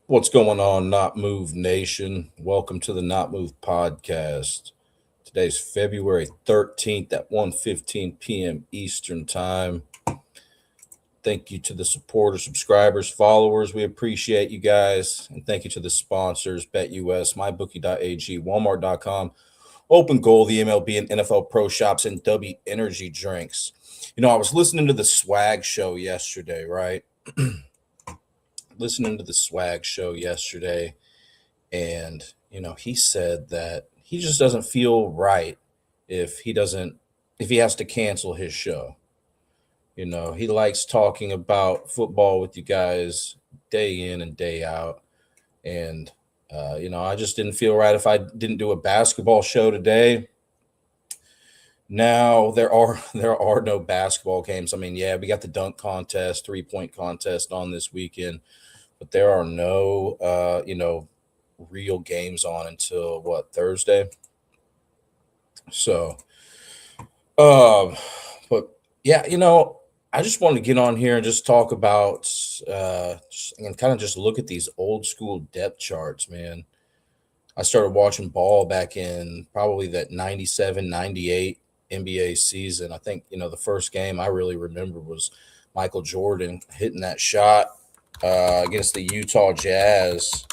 What's going on, Not Move Nation? Welcome to the Not Move podcast. Today's February 13th at 1:15 p.m. Eastern Time. Thank you to the supporters, subscribers, followers. We appreciate you guys. And thank you to the sponsors, BetUS, MyBookie.ag, Walmart.com, Open Goal, the MLB and NFL Pro Shops, and W Energy Drinks. I was listening to the Swag Show yesterday, right? Listening to the Swag Show yesterday, and he said that he just doesn't feel right if he has to cancel his show. He likes talking about football with you guys day in and day out, and I just didn't feel right if I didn't do a basketball show today. Now there are no basketball games. I mean, yeah, we got the dunk contest, 3-point contest on this weekend, but there are no real games on until what, Thursday. So, um, but yeah, I just wanted to get on here and just talk about and kind of just look at these old school depth charts, man. I started watching ball back in probably that 97, 98 NBA season. I think, the first game I really remember was Michael Jordan hitting that shot against the Utah Jazz.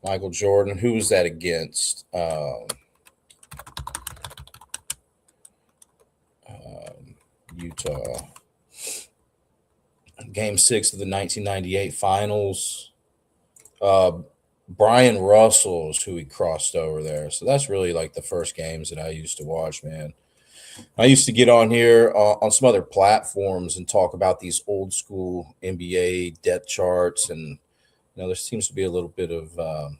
Michael Jordan, who was that against? Utah. Game 6 of the 1998 finals. Brian Russell is who he crossed over there. So that's really like the first games that I used to watch, man. I used to get on here on some other platforms and talk about these old school NBA depth charts. And, there seems to be a little bit of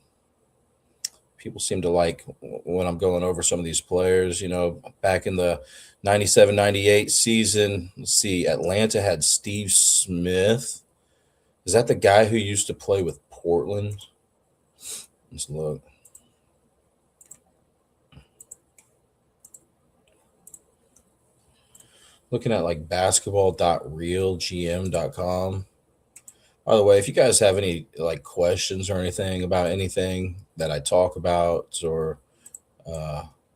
people seem to like when I'm going over some of these players. Back in the 97, 98 season, let's see, Atlanta had Steve Smith. Is that the guy who used to play with Portland? Let's look. Looking at like basketball.realgm.com. By the way, if you guys have any like questions or anything about anything that I talk about, or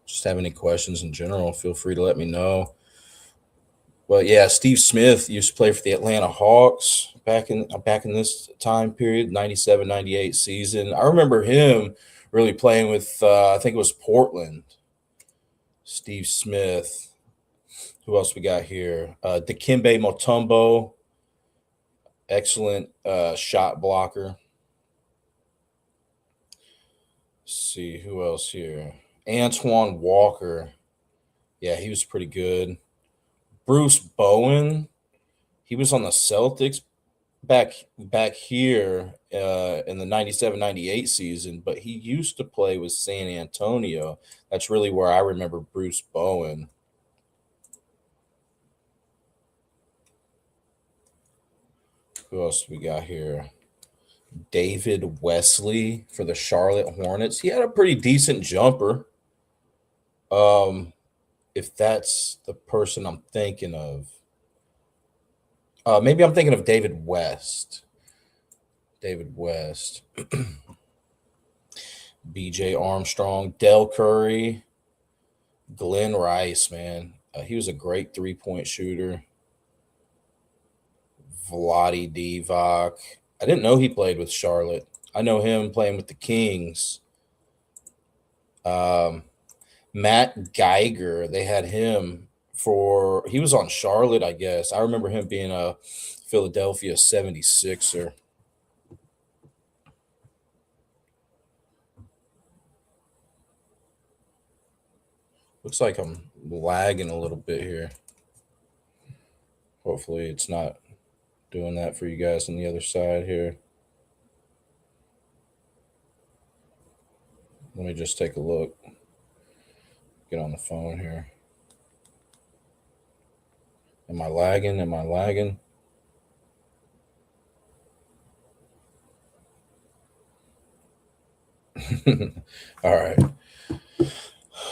just have any questions in general, feel free to let me know. But yeah, Steve Smith used to play for the Atlanta Hawks back in this time period, 97, 98 season. I remember him really playing with I think it was Portland. Steve Smith. Who else we got here? Dikembe Mutombo, excellent shot blocker. Let's see who else here. Antoine Walker. Yeah, he was pretty good. Bruce Bowen. He was on the Celtics back here in the 97-98 season, but he used to play with San Antonio. That's really where I remember Bruce Bowen. Who else we got here? David Wesley for the Charlotte Hornets. He had a pretty decent jumper. If that's the person I'm thinking of. Maybe I'm thinking of David West. David West. BJ Armstrong, Del Curry, Glenn Rice, man. He was a great 3-point shooter. Vlade Divac. I didn't know he played with Charlotte. I know him playing with the Kings. Matt Geiger, they had him he was on Charlotte, I guess. I remember him being a Philadelphia 76er. Looks like I'm lagging a little bit here. Hopefully it's not doing that for you guys on the other side here. Let me just take a look. Get on the phone here. Am I lagging? All right.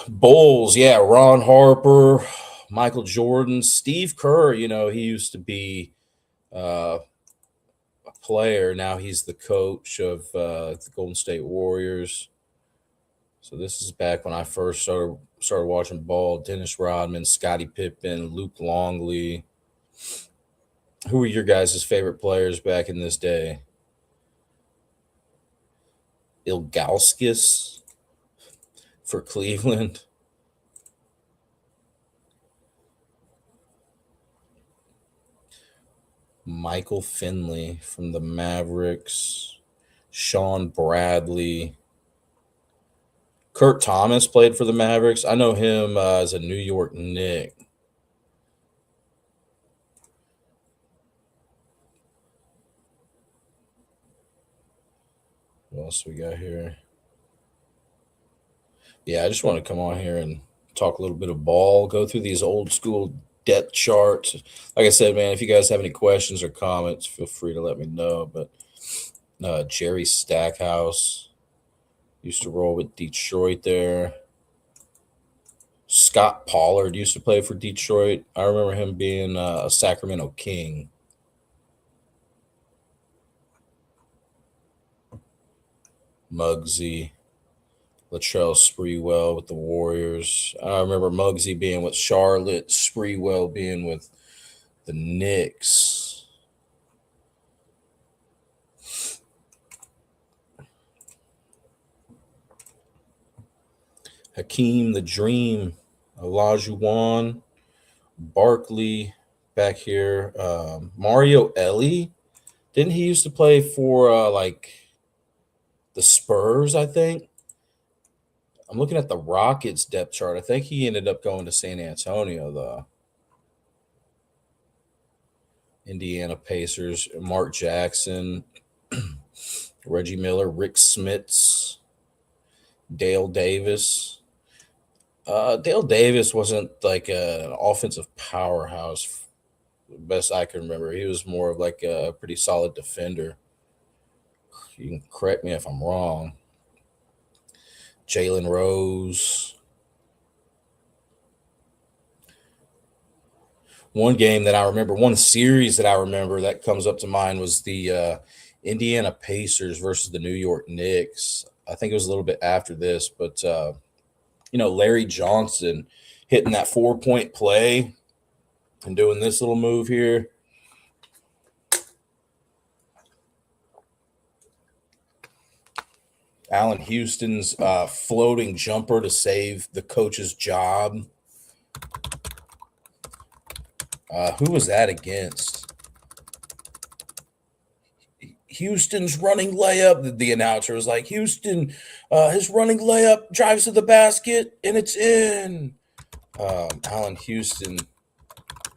Bulls, yeah, Ron Harper, Michael Jordan, Steve Kerr. He used to be player. Now he's the coach of the Golden State Warriors. So this is back when I first started watching ball. Dennis Rodman, Scottie Pippen, Luke Longley. Who were your guys' favorite players back in this day? Ilgauskas for Cleveland. Michael Finley from the Mavericks. Sean Bradley. Kurt Thomas played for the Mavericks. I know him as a New York Knick. What else we got here? Yeah, I just want to come on here and talk a little bit of ball, go through these old school depth charts. Like I said, man, if you guys have any questions or comments, feel free to let me know. But Jerry Stackhouse used to roll with Detroit there. Scott Pollard used to play for Detroit. I remember him being a Sacramento King. Muggsy. Latrell Sprewell with the Warriors. I remember Muggsy being with Charlotte, Sprewell being with the Knicks. Hakeem the Dream, Olajuwon, Barkley back here. Mario Ellie. Didn't he used to play for like the Spurs, I think? I'm looking at the Rockets depth chart. I think he ended up going to San Antonio, though. Indiana Pacers, Mark Jackson, Reggie Miller, Rick Smits, Dale Davis. Dale Davis wasn't like an offensive powerhouse, best I can remember. He was more of like a pretty solid defender. You can correct me if I'm wrong. Jalen Rose. One game that I remember, one series that I remember that comes up to mind was the Indiana Pacers versus the New York Knicks. I think it was a little bit after this, but Larry Johnson hitting that 4-point play and doing this little move here. Allen Houston's floating jumper to save the coach's job. Who was that against? Houston's running layup. The announcer was like, Houston, his running layup drives to the basket, and it's in. Allen Houston,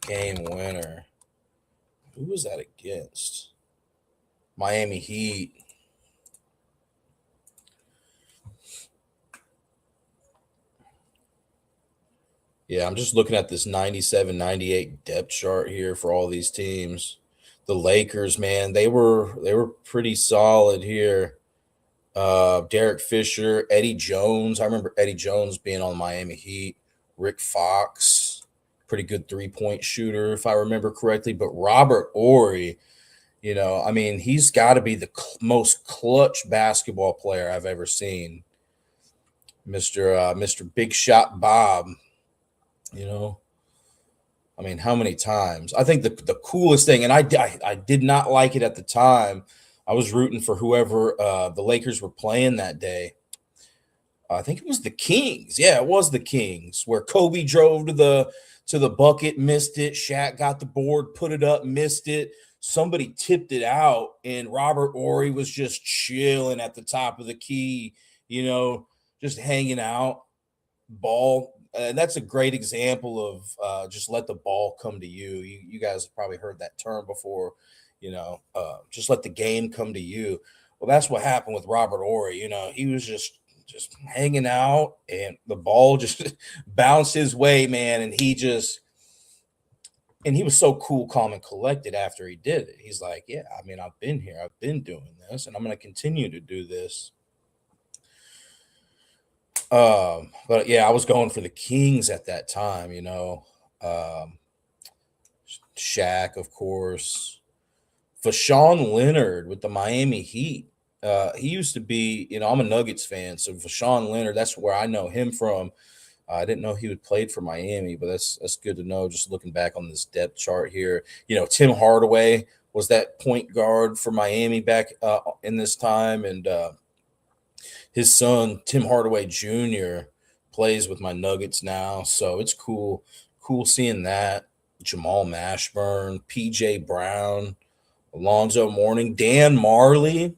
game winner. Who was that against? Miami Heat. Yeah, I'm just looking at this 97-98 depth chart here for all these teams. The Lakers, man, they were pretty solid here. Derek Fisher, Eddie Jones. I remember Eddie Jones being on Miami Heat. Rick Fox, pretty good 3-point shooter, if I remember correctly. But Robert Horry, he's got to be the most clutch basketball player I've ever seen. Mr. Big Shot Bob. How many times? I think the coolest thing, and I did not like it at the time. I was rooting for whoever the Lakers were playing that day. I think it was the Kings. Yeah, it was the Kings, where Kobe drove to the bucket, missed it. Shaq got the board, put it up, missed it. Somebody tipped it out, and Robert Horry was just chilling at the top of the key, just hanging out. Ball. And that's a great example of just let the ball come to you. You guys have probably heard that term before, just let the game come to you. Well, that's what happened with Robert Horry. He was just hanging out, and the ball just bounced his way, man. And he was so cool, calm, and collected after he did it. He's like, yeah, I've been here. I've been doing this, and I'm going to continue to do this. But yeah, I was going for the Kings at that time, Shaq, of course, Vashawn Leonard with the Miami Heat. He used to be, I'm a Nuggets fan, so Vashawn Leonard, that's where I know him from. I didn't know he would played for Miami, but that's good to know. Just looking back on this depth chart here, Tim Hardaway was that point guard for Miami back in this time, and his son Tim Hardaway Jr. plays with my Nuggets now, so it's cool seeing that. Jamal Mashburn, PJ Brown, Alonzo Mourning, Dan Marley,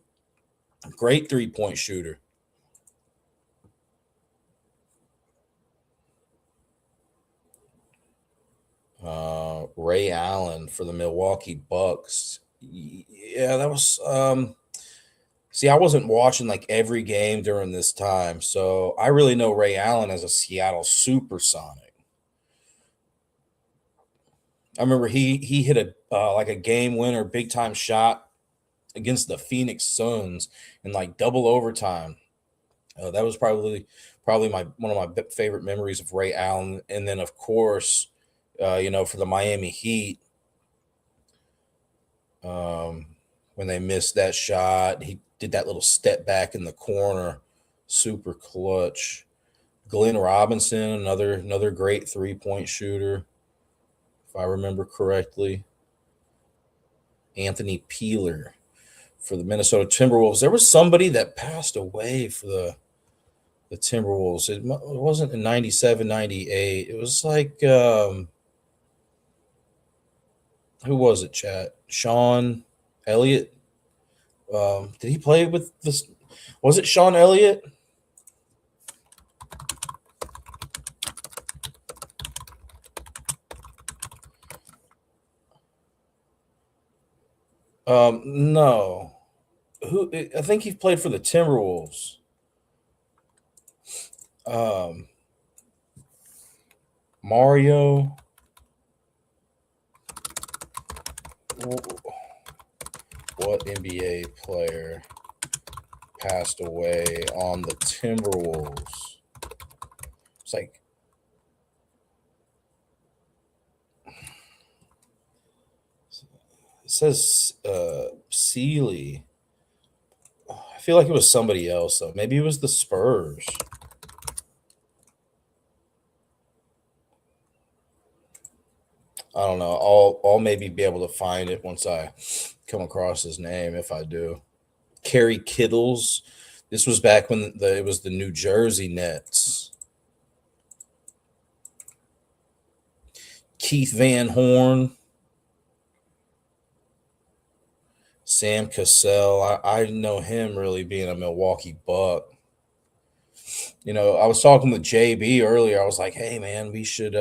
great 3-point shooter. Ray Allen for the Milwaukee Bucks. Yeah, that was. See, I wasn't watching like every game during this time, so I really know Ray Allen as a Seattle Supersonic. I remember he hit a like a game winner, big time shot against the Phoenix Suns in like double overtime. That was probably my one of my favorite memories of Ray Allen. And then of course, for the Miami Heat, when they missed that shot, he did that little step back in the corner, super clutch. Glenn Robinson, another great 3-point shooter, if I remember correctly. Anthony Peeler for the Minnesota Timberwolves. There was somebody that passed away for the Timberwolves. It wasn't in 97, 98. It was like, who was it, chat? Sean Elliott. Did he play with this? Was it Sean Elliott? No. Who? I think he played for the Timberwolves. Mario. What NBA player passed away on the Timberwolves? It's like it says Sealy. I feel like it was somebody else though. Maybe it was the Spurs. I don't know. I'll maybe be able to find it once I come across his name if I do. Kerry Kittles. This was back when it was the New Jersey Nets. Keith Van Horn. Sam Cassell. I know him really being a Milwaukee Buck. I was talking with JB earlier. I was like, hey man, we should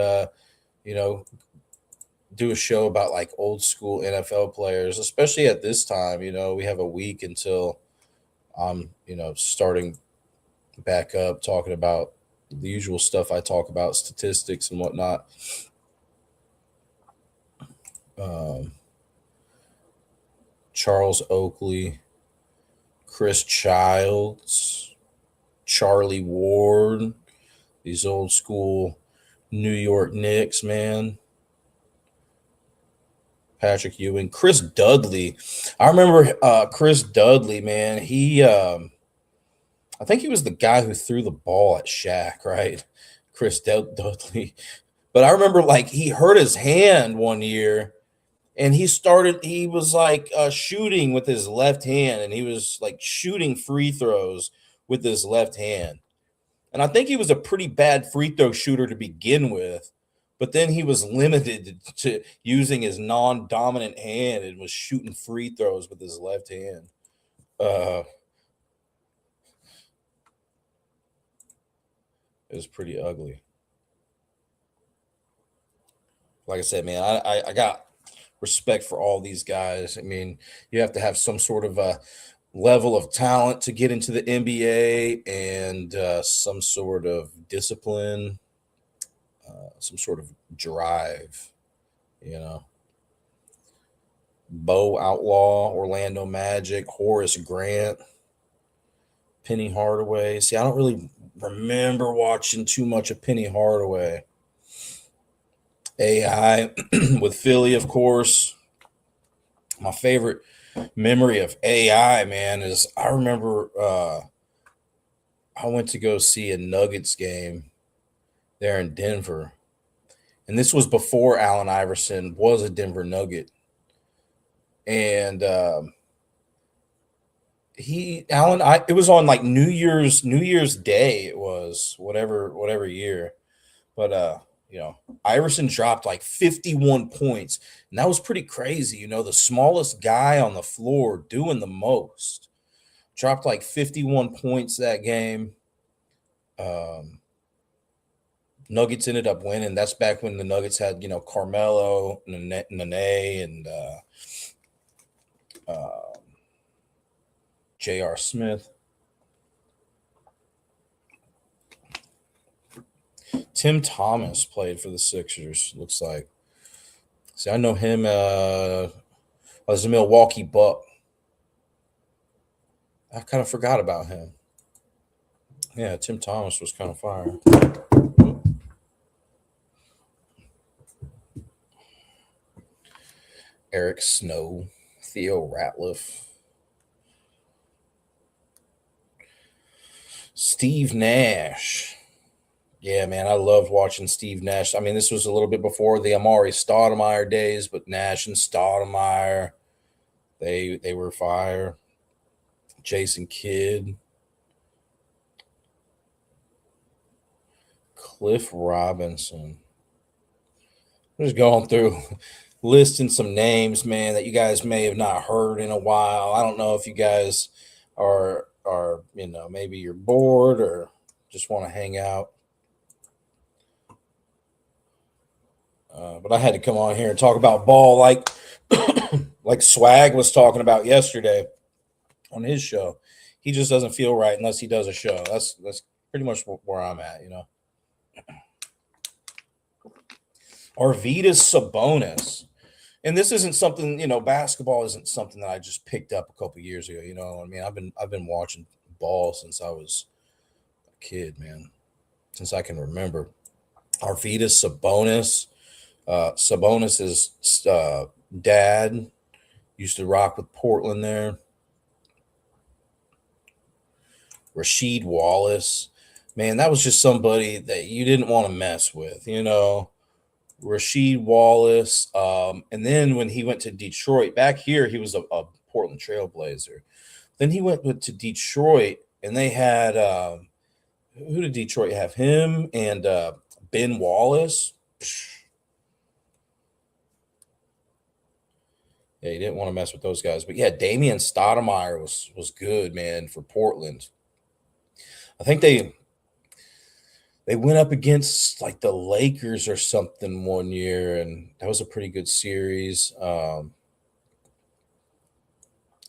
do a show about like old school NFL players, especially at this time. We have a week until I'm, starting back up talking about the usual stuff I talk about, statistics and whatnot. Charles Oakley, Chris Childs, Charlie Ward, these old school New York Knicks, man. Patrick Ewing, Chris Dudley. I remember Chris Dudley, man. I think he was the guy who threw the ball at Shaq, right? Chris Dudley. But I remember like he hurt his hand one year and he was like shooting with his left hand, and he was like shooting free throws with his left hand. And I think he was a pretty bad free throw shooter to begin with, but then he was limited to using his non-dominant hand and was shooting free throws with his left hand. It was pretty ugly. Like I said, man, I got respect for all these guys. I mean, you have to have some sort of a level of talent to get into the NBA and some sort of discipline, some sort of drive, Bo Outlaw, Orlando Magic, Horace Grant, Penny Hardaway. See, I don't really remember watching too much of Penny Hardaway. AI with Philly, of course. My favorite memory of AI, man, is I remember I went to go see a Nuggets game there in Denver. And this was before Allen Iverson was a Denver Nugget. And it was on like New Year's Day, it was whatever year. But Iverson dropped like 51 points. And that was pretty crazy. The smallest guy on the floor doing the most. Dropped like 51 points that game. Nuggets ended up winning. That's back when the Nuggets had, Carmelo, Nene, and J.R. Smith. Tim Thomas played for the Sixers, looks like. See, I know him as a Milwaukee Buck. I kind of forgot about him. Yeah, Tim Thomas was kind of fire. Eric Snow, Theo Ratliff, Steve Nash. Yeah, man, I loved watching Steve Nash. I mean, this was a little bit before the Amari Stoudemire days, but Nash and Stoudemire, they were fire. Jason Kidd, Cliff Robinson. I'm just going through listing some names, man, that you guys may have not heard in a while. I don't know if you guys are maybe you're bored or just want to hang out. But I had to come on here and talk about ball like like Swag was talking about yesterday on his show. He just doesn't feel right unless he does a show. That's pretty much where I'm at. Arvydas Sabonis. And this isn't something, basketball isn't something that I just picked up a couple years ago. I mean, I've been watching ball since I was a kid, man. Since I can remember. Arvydas Sabonis. Sabonis's dad used to rock with Portland there. Rasheed Wallace. Man, that was just somebody that you didn't want to mess with, Rasheed Wallace. And then when he went to Detroit, back here, he was a Portland Trailblazer. Then he went to Detroit, and they had who did Detroit have? Him and Ben Wallace. Yeah, you didn't want to mess with those guys. But yeah, Damian Stoudemire was good, man, for Portland. I think they went up against like the Lakers or something one year, and that was a pretty good series.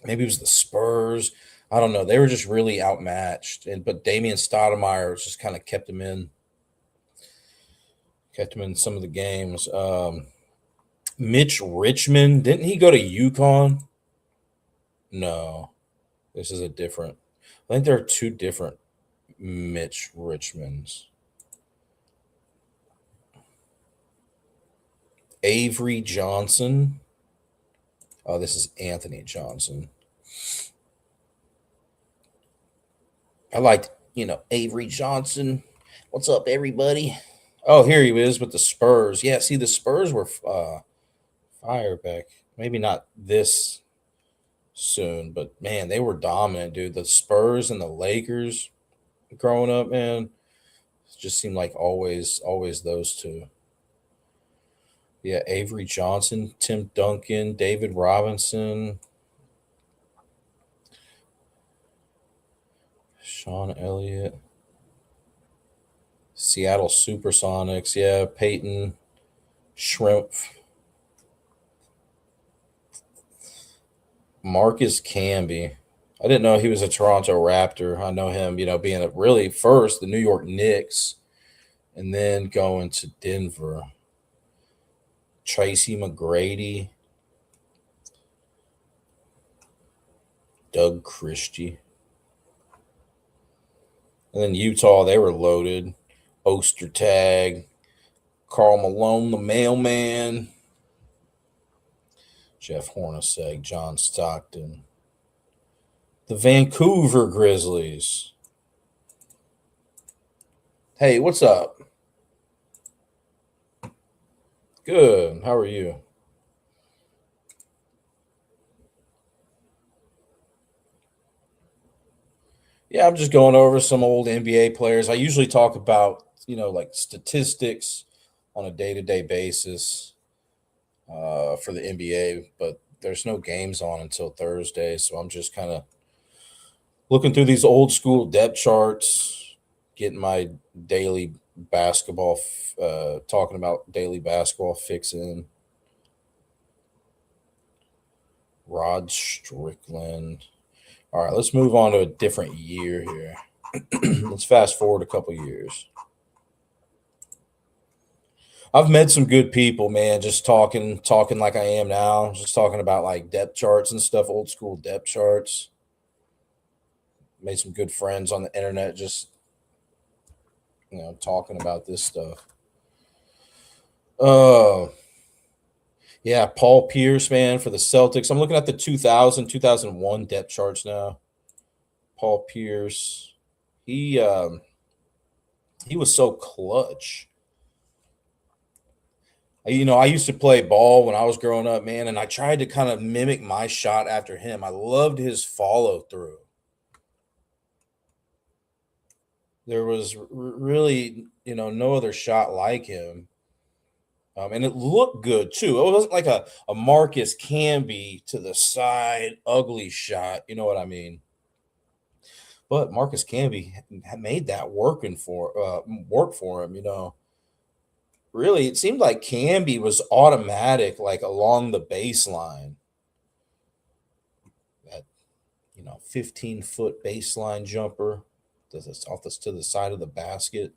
Maybe it was the Spurs. I don't know. They were just really outmatched, but Damian Stoudemire just kind of kept them in some of the games. Mitch Richmond, didn't he go to UConn? No, this is a different. I think there are two different Mitch Richmonds. Avery Johnson. Oh, this is Anthony Johnson. I liked, Avery Johnson. What's up, everybody? Oh, here he is with the Spurs. Yeah, see, the Spurs were fire back. Maybe not this soon, but man, they were dominant, dude. The Spurs and the Lakers growing up, man, it just seemed like always those two. Yeah, Avery Johnson, Tim Duncan, David Robinson, Sean Elliott, Seattle Supersonics. Yeah, Peyton Shrimp, Marcus Camby. I didn't know he was a Toronto Raptor. I know him, being really first the New York Knicks and then going to Denver. Tracy McGrady, Doug Christie. And then Utah, they were loaded. Ostertag, Karl Malone, the mailman, Jeff Hornacek, John Stockton, the Vancouver Grizzlies. Hey, what's up? Good. How are you? Yeah, I'm just going over some old NBA players. I usually talk about, like statistics on a day to day basis for the NBA, but there's no games on until Thursday. So I'm just kind of looking through these old school depth charts, getting my daily talking about daily basketball fixing. Rod Strickland. All right, let's move on to a different year here. Let's fast forward a couple years. I've met some good people, man. Just talking like I am now. Just talking about like depth charts and stuff, old school depth charts. Made some good friends on the internet. Just talking about this stuff. Oh, yeah, Paul Pierce, man, for the Celtics. I'm looking at the 2000, 2001 depth charts now. Paul Pierce, he um, he was so clutch. I used to play ball when I was growing up, man, and I tried to kind of mimic my shot after him. I loved his follow through. There was really, no other shot like him. And it looked good too. It wasn't like a Marcus Camby to the side, ugly shot. You know what I mean? But Marcus Camby had made that work for him. Really, it seemed like Camby was automatic, like along the baseline. That 15-foot baseline jumper to the side of the basket.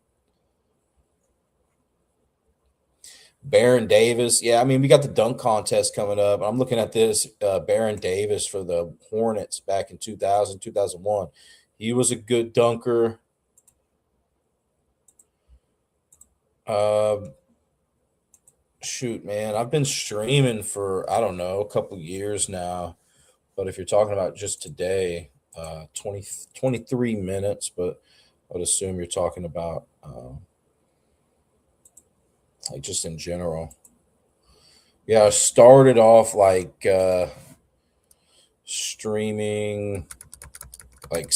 Baron Davis. Yeah, I mean, we got the dunk contest coming up. I'm looking at this Baron Davis for the Hornets back in 2000, 2001. He was a good dunker. Uh, Shoot, man, I've been streaming for, I don't know, a couple years now. But if you're talking about just today, 23 minutes, but I would assume you're talking about like just in general. Yeah, I started off like streaming, like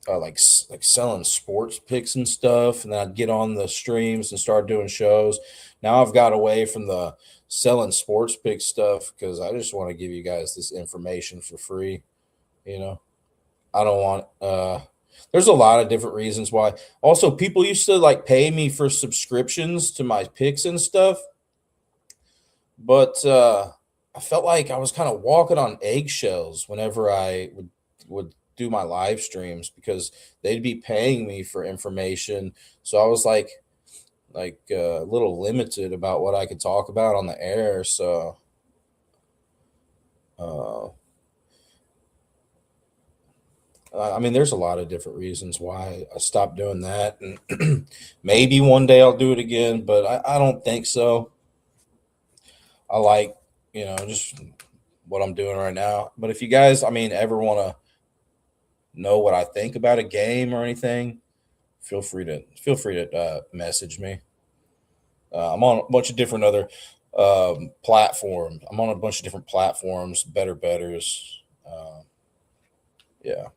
like selling sports picks and stuff, and then I'd get on the streams and start doing shows. Now I've got away from the selling sports pick stuff because I just want to give you guys this information for free. You know, I don't want. There's a lot of different reasons why. Also, people used to like pay me for subscriptions to my picks and stuff, but I felt like I was kind of walking on eggshells whenever I would do my live streams because they'd be paying me for information. So I was like a little limited about what I could talk about on the air. So uh, I mean, there's a lot of different reasons why I stopped doing that, and maybe one day I'll do it again, but I don't think so. I like just what I'm doing right now. But if you guys, I mean, ever want to know what I think about a game or anything, feel free to message me. I'm on a bunch of different other platforms. I'm on a bunch of different platforms, better betters. Yeah.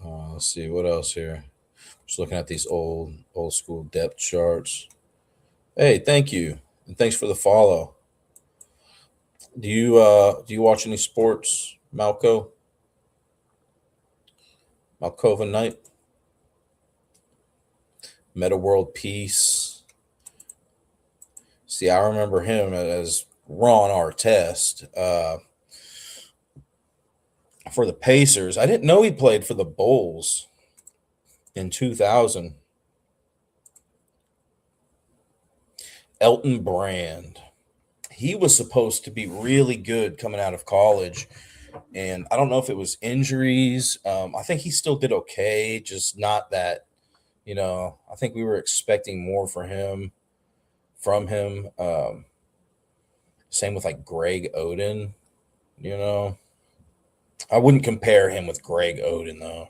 Let's see what else here. Just looking at these old school depth charts. Hey, thank you, and thanks for the follow. Do you watch any sports, Malkova Knight, Meta World Peace? See, I remember him as Ron Artest for the Pacers. I didn't know he played for the Bulls in 2000. Elton Brand. He was supposed to be really good coming out of college, and I don't know if it was injuries. I think he still did okay, just not that. I think we were expecting more for him from him. Same with like Greg Oden. You know, I wouldn't compare him with Greg Oden though.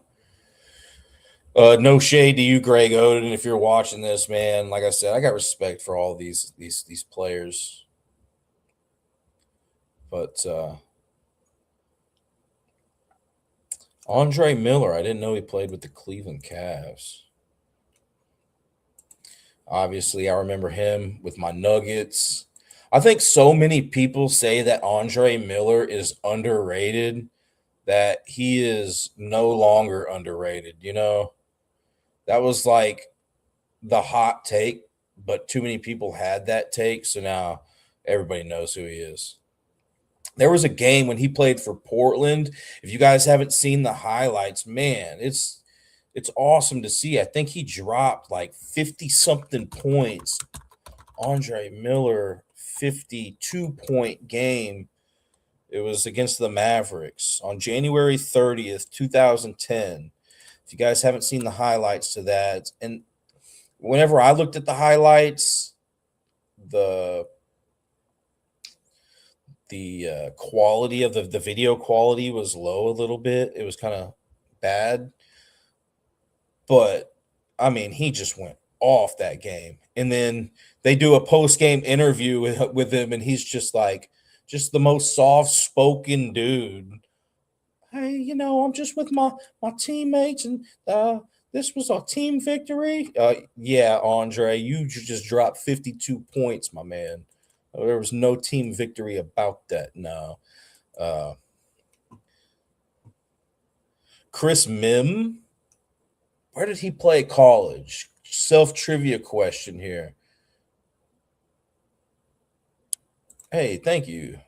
No shade to you, Greg Oden, if you're watching this, man. Like I said, I got respect for all these players, but Andre Miller, I didn't know he played with the Cleveland Cavs. Obviously, I remember him with my Nuggets. I think so many people say that Andre Miller is underrated that he is no longer underrated. That was like the hot take, but too many people had that take. So now everybody knows who he is. There was a game when he played for Portland. If you guys haven't seen the highlights, man, it's awesome to see. I think he dropped like 50 something points. Andre Miller, 52-point game. It was against the Mavericks on January 30th, 2010. If you guys haven't seen the highlights to that, and whenever I looked at the highlights, the quality of the video quality was low a little bit. It was kind of bad, but I mean, he just went off that game. And then they do a post game interview with him, and he's just like, just the most soft spoken dude. Hey, I'm just with my teammates, and this was a team victory. Yeah, Andre, you just dropped 52 points, my man. There was no team victory about that. No. Uh, Chris Mim, where did he play college? Self trivia question here. Hey, thank you.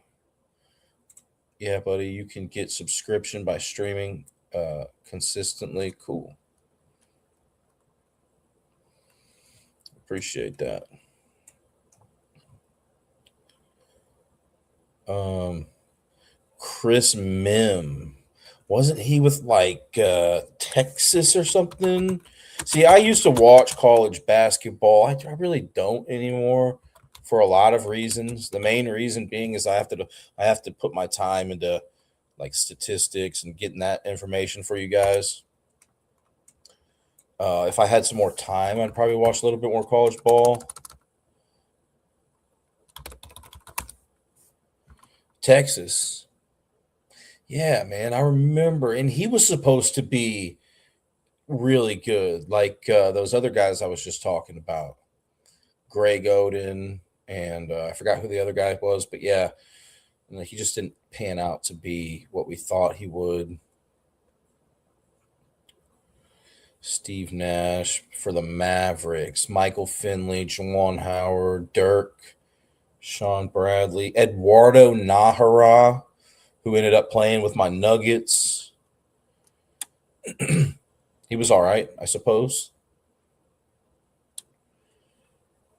Yeah, buddy, you can get subscription by streaming consistently. Cool. Appreciate that. Chris Mim. Wasn't he with like Texas or something? See, I used to watch college basketball. I really don't anymore for a lot of reasons. The main reason being is I have to put my time into like statistics and getting that information for you guys. If I had some more time, I'd probably watch a little bit more college ball. Texas. Yeah, man, I remember. And he was supposed to be really good, like those other guys I was just talking about. Greg Oden, and I forgot who the other guy was, but yeah, he just didn't pan out to be what we thought he would. Steve Nash for the Mavericks, Michael Finley, Juwan Howard, Dirk, Sean Bradley, Eduardo Nahara, who ended up playing with my Nuggets. He was all right, I suppose.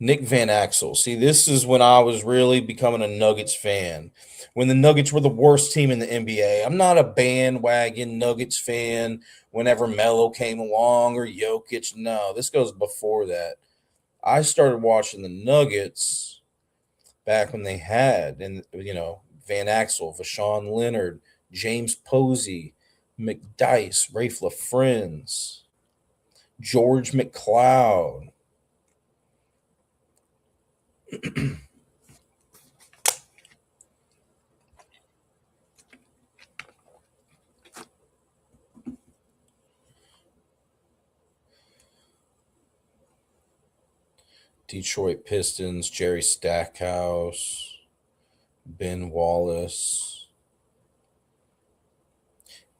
Nick Van Axel. See, this is when I was really becoming a Nuggets fan. When the Nuggets were the worst team in the NBA. I'm not a bandwagon Nuggets fan whenever Melo came along or Jokic. No, this goes before that. I started watching the Nuggets back when they had, and Van Axel, Vashawn Leonard, James Posey, McDyess, Rafe LaFrentz, George McLeod. Detroit Pistons, Jerry Stackhouse, Ben Wallace,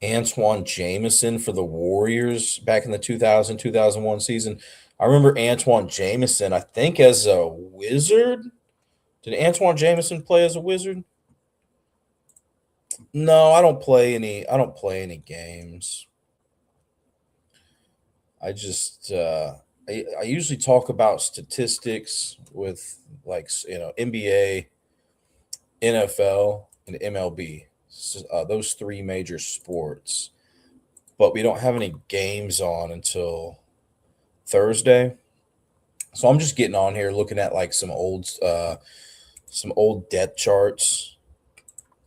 Antoine Jameson for the Warriors back in the 2000-2001 season. I remember Antoine Jameson, I think, as a Wizard. Did Antoine Jameson play as a Wizard? No, I don't play any. I don't play any games. I just I usually talk about statistics with like NBA, NFL, and MLB. Those three major sports. But we don't have any games on until Thursday. So I'm just getting on here looking at like some old depth charts,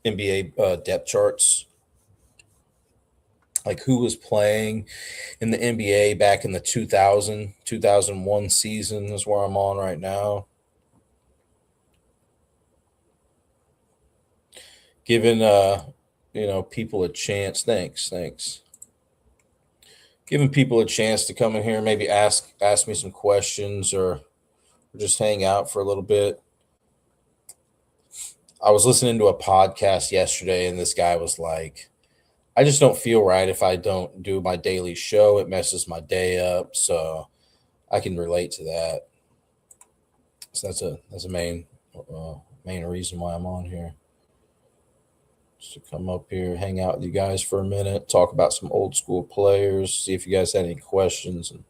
NBA depth charts, like who was playing in the NBA back in the 2001 season is where I'm on right now. Giving people a chance. Thanks. Giving people a chance to come in here, maybe ask me some questions or just hang out for a little bit. I was listening to a podcast yesterday, and this guy was like, I just don't feel right if I don't do my daily show. It messes my day up. So I can relate to that. So that's a main reason why I'm on here. Just to come up here, hang out with you guys for a minute, talk about some old school players, see if you guys had any questions. And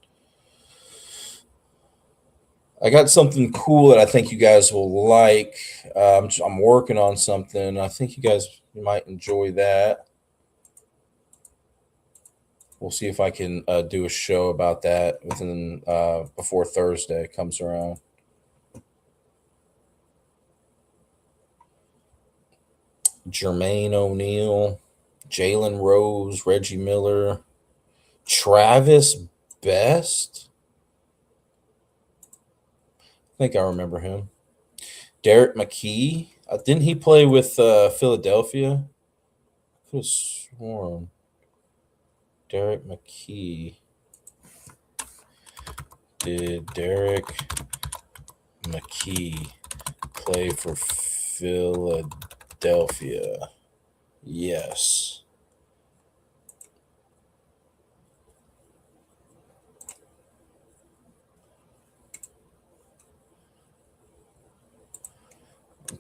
I got something cool that I think you guys will like. I'm working on something. I think you guys might enjoy that. We'll see if I can do a show about that within before Thursday comes around. Jermaine O'Neal, Jalen Rose, Reggie Miller, Travis Best. I think I remember him. Derek McKee. Didn't he play with Philadelphia? I could have sworn. Derek McKee. Did Derek McKee play for Philadelphia? Yes.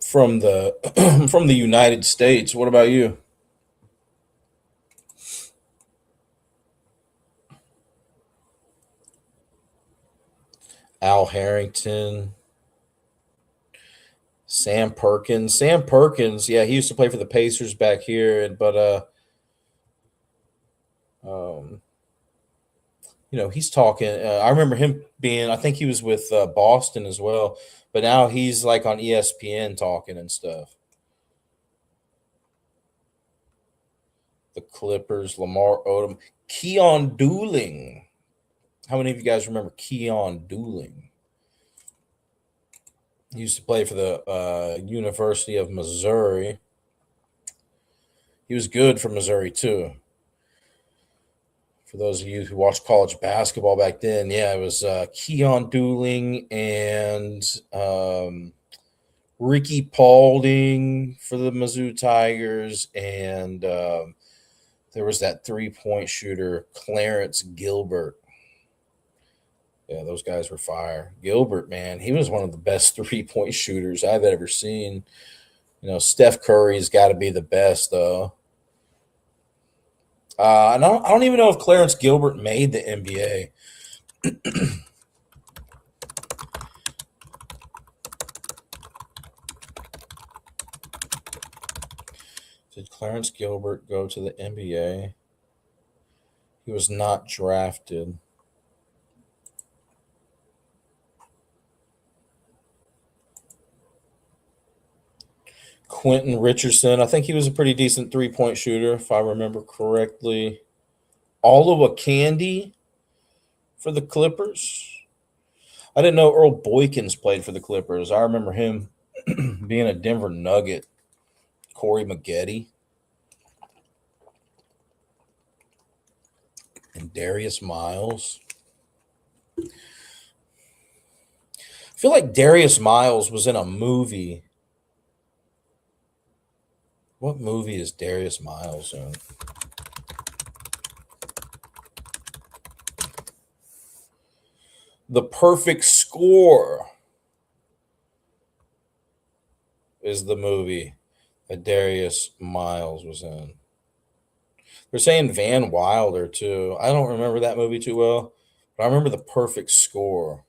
From the from the United States. What about you? Al Harrington, Sam Perkins. Sam Perkins, yeah, he used to play for the Pacers back here, um, he's talking. I remember him being. I think he was with Boston as well, but now he's like on ESPN talking and stuff. The Clippers, Lamar Odom, Keon Dooling. How many of you guys remember Keon Dooling? He used to play for the University of Missouri. He was good for Missouri too. For those of you who watched college basketball back then, yeah, it was Keon Dooling and Ricky Paulding for the Mizzou Tigers, and there was that 3-point shooter, Clarence Gilbert. Yeah, those guys were fire. Gilbert, man, he was one of the best 3-point shooters I've ever seen. Steph Curry's got to be the best, though. And I don't even know if Clarence Gilbert made the NBA. Did Clarence Gilbert go to the NBA? He was not drafted. Quentin Richardson, I think he was a pretty decent 3-point shooter, if I remember correctly. Oliver Candy for the Clippers. I didn't know Earl Boykins played for the Clippers. I remember him being a Denver Nugget. Corey Maggette and Darius Miles. I feel like Darius Miles was in a movie. What movie is Darius Miles in? The Perfect Score is the movie that Darius Miles was in. They're saying Van Wilder too. I don't remember that movie too well. But I remember the perfect score.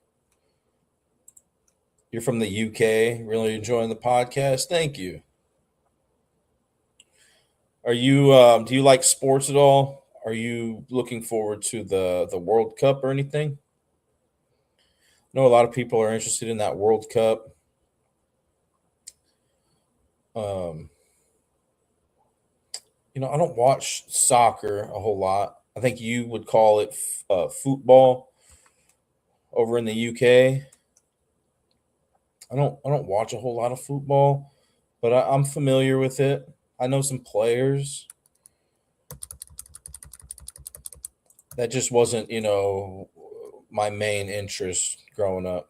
You're from the UK. Really enjoying the podcast. Thank you. Are you? Do you like sports at all? Are you looking forward to the World Cup or anything? I know a lot of people are interested in that World Cup. Um, I don't watch soccer a whole lot. I think you would call it football over in the UK. I don't watch a whole lot of football, but I'm familiar with it. I know some players. That just wasn't my main interest growing up.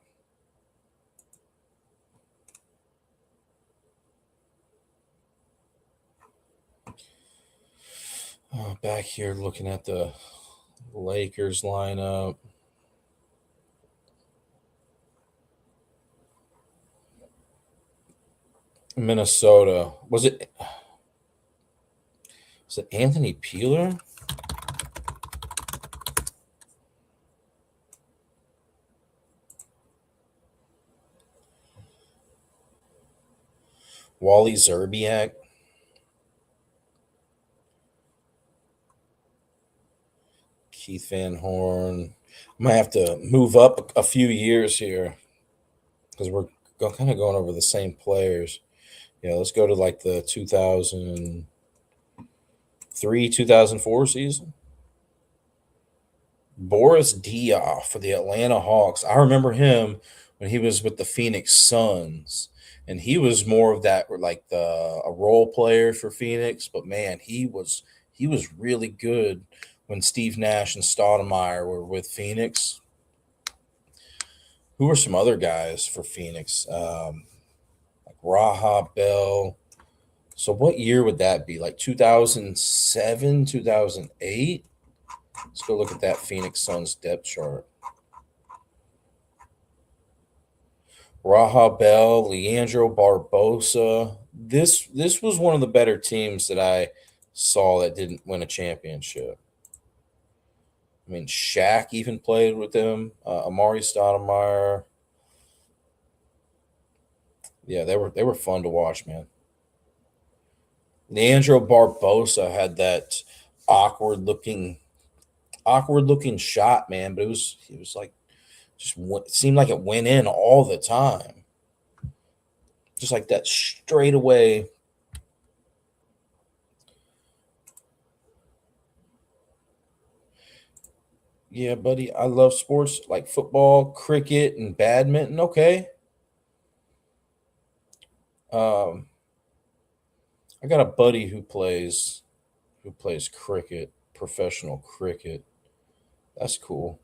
Back here looking at the Lakers lineup. Minnesota. Was it Anthony Peeler? Wally Zerbiak? Keith Van Horn. I might have to move up a few years here because we're kind of going over the same players. Yeah, let's go to like the 2003, 2004 season. Boris Diaw for the Atlanta Hawks. I remember him when he was with the Phoenix Suns, and he was more of that like a role player for Phoenix. But man, he was really good when Steve Nash and Stoudemire were with Phoenix. Who were some other guys for Phoenix? Like Raha Bell. So what year would that be? Like 2007, 2008? Let's go look at that Phoenix Suns depth chart. Raha Bell, Leandro Barbosa. This was one of the better teams that I saw that didn't win a championship. I mean, Shaq even played with them. Amari Stoudemire. Yeah, they were fun to watch, man. Leandro Barbosa had that awkward looking shot, man, but it was like it seemed like it went in all the time. Just like that straight away. Yeah, buddy, I love sports like football, cricket, and badminton. Okay. Um, I got a buddy who plays cricket, professional cricket. That's cool.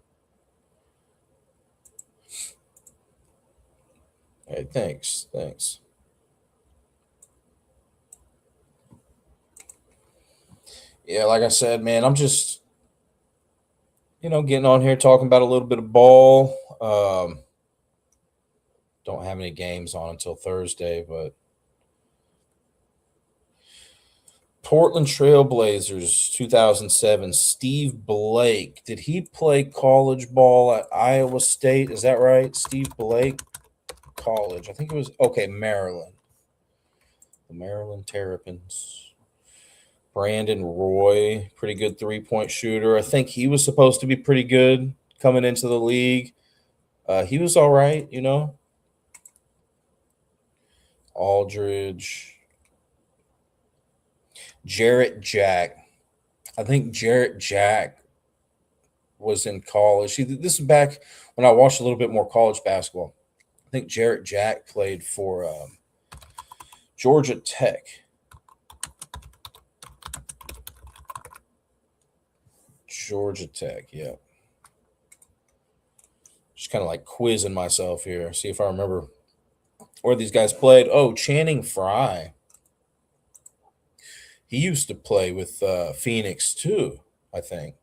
Hey, thanks. Thanks. Yeah, like I said, man, I'm just, getting on here talking about a little bit of ball. Don't have any games on until Thursday, but Portland Trailblazers 2007, Steve Blake. Did he play college ball at Iowa State? Is that right? Steve Blake, college. I think it was, okay, Maryland. The Maryland Terrapins. Brandon Roy, pretty good 3-point shooter. I think he was supposed to be pretty good coming into the league. He was all right. Aldridge. Jarrett Jack. I think Jarrett Jack was in college. See, this is back when I watched a little bit more college basketball. I think Jarrett Jack played for Georgia Tech. Georgia Tech, yeah. Just kind of like quizzing myself here, see if I remember where these guys played. Oh, Channing Frye. He used to play with Phoenix too, I think.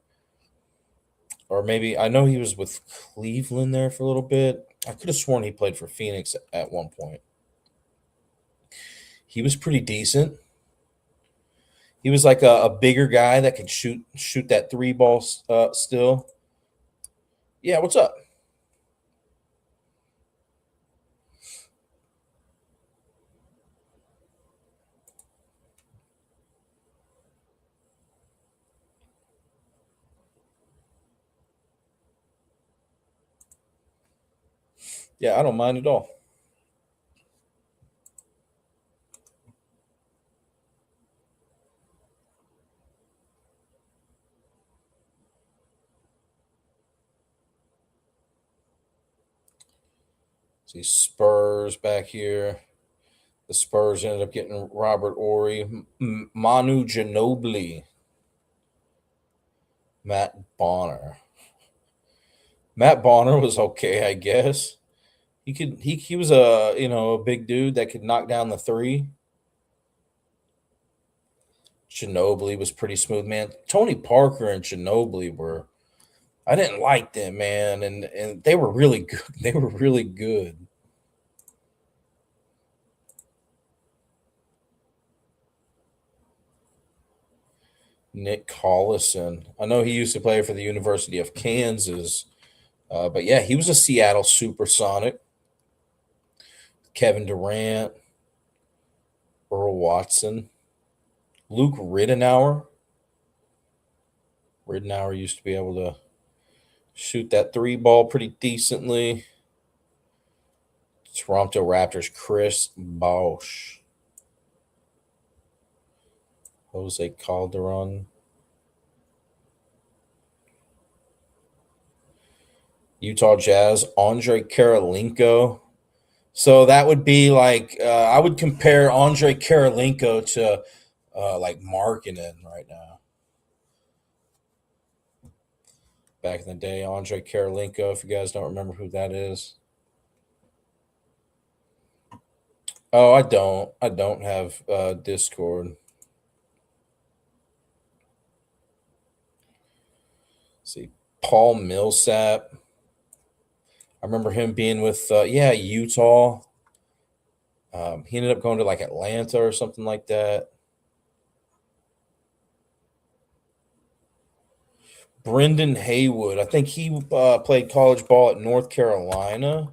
Or maybe I know he was with Cleveland there for a little bit. I could have sworn he played for Phoenix at one point. He was pretty decent. He was like a bigger guy that could shoot that three ball still. Yeah, what's up? Yeah, I don't mind at all. See Spurs back here. The Spurs ended up getting Robert Ory, Manu Ginobili, Matt Bonner. Matt Bonner was okay, I guess. He was a a big dude that could knock down the three. Ginobili was pretty smooth, man. Tony Parker and Ginobili were I didn't like them, man, and they were really good. They were really good. Nick Collison. I know he used to play for the University of Kansas, but yeah, he was a Seattle Supersonic. Kevin Durant, Earl Watson, Luke Ridenour. Ridenour used to be able to shoot that three ball pretty decently. Toronto Raptors, Chris Bosh, Jose Calderon, Utah Jazz, Andre Karolinko. So that would be like I would compare Andre Karolinko to like Markkinen right now. Back in the day, Andre Karolinko. If you guys don't remember who that is, oh, I don't. I don't have Discord. Let's see, Paul Millsap. I remember him being with Utah. He ended up going to like Atlanta or something like that. Brendan Haywood. I think he played college ball at North Carolina.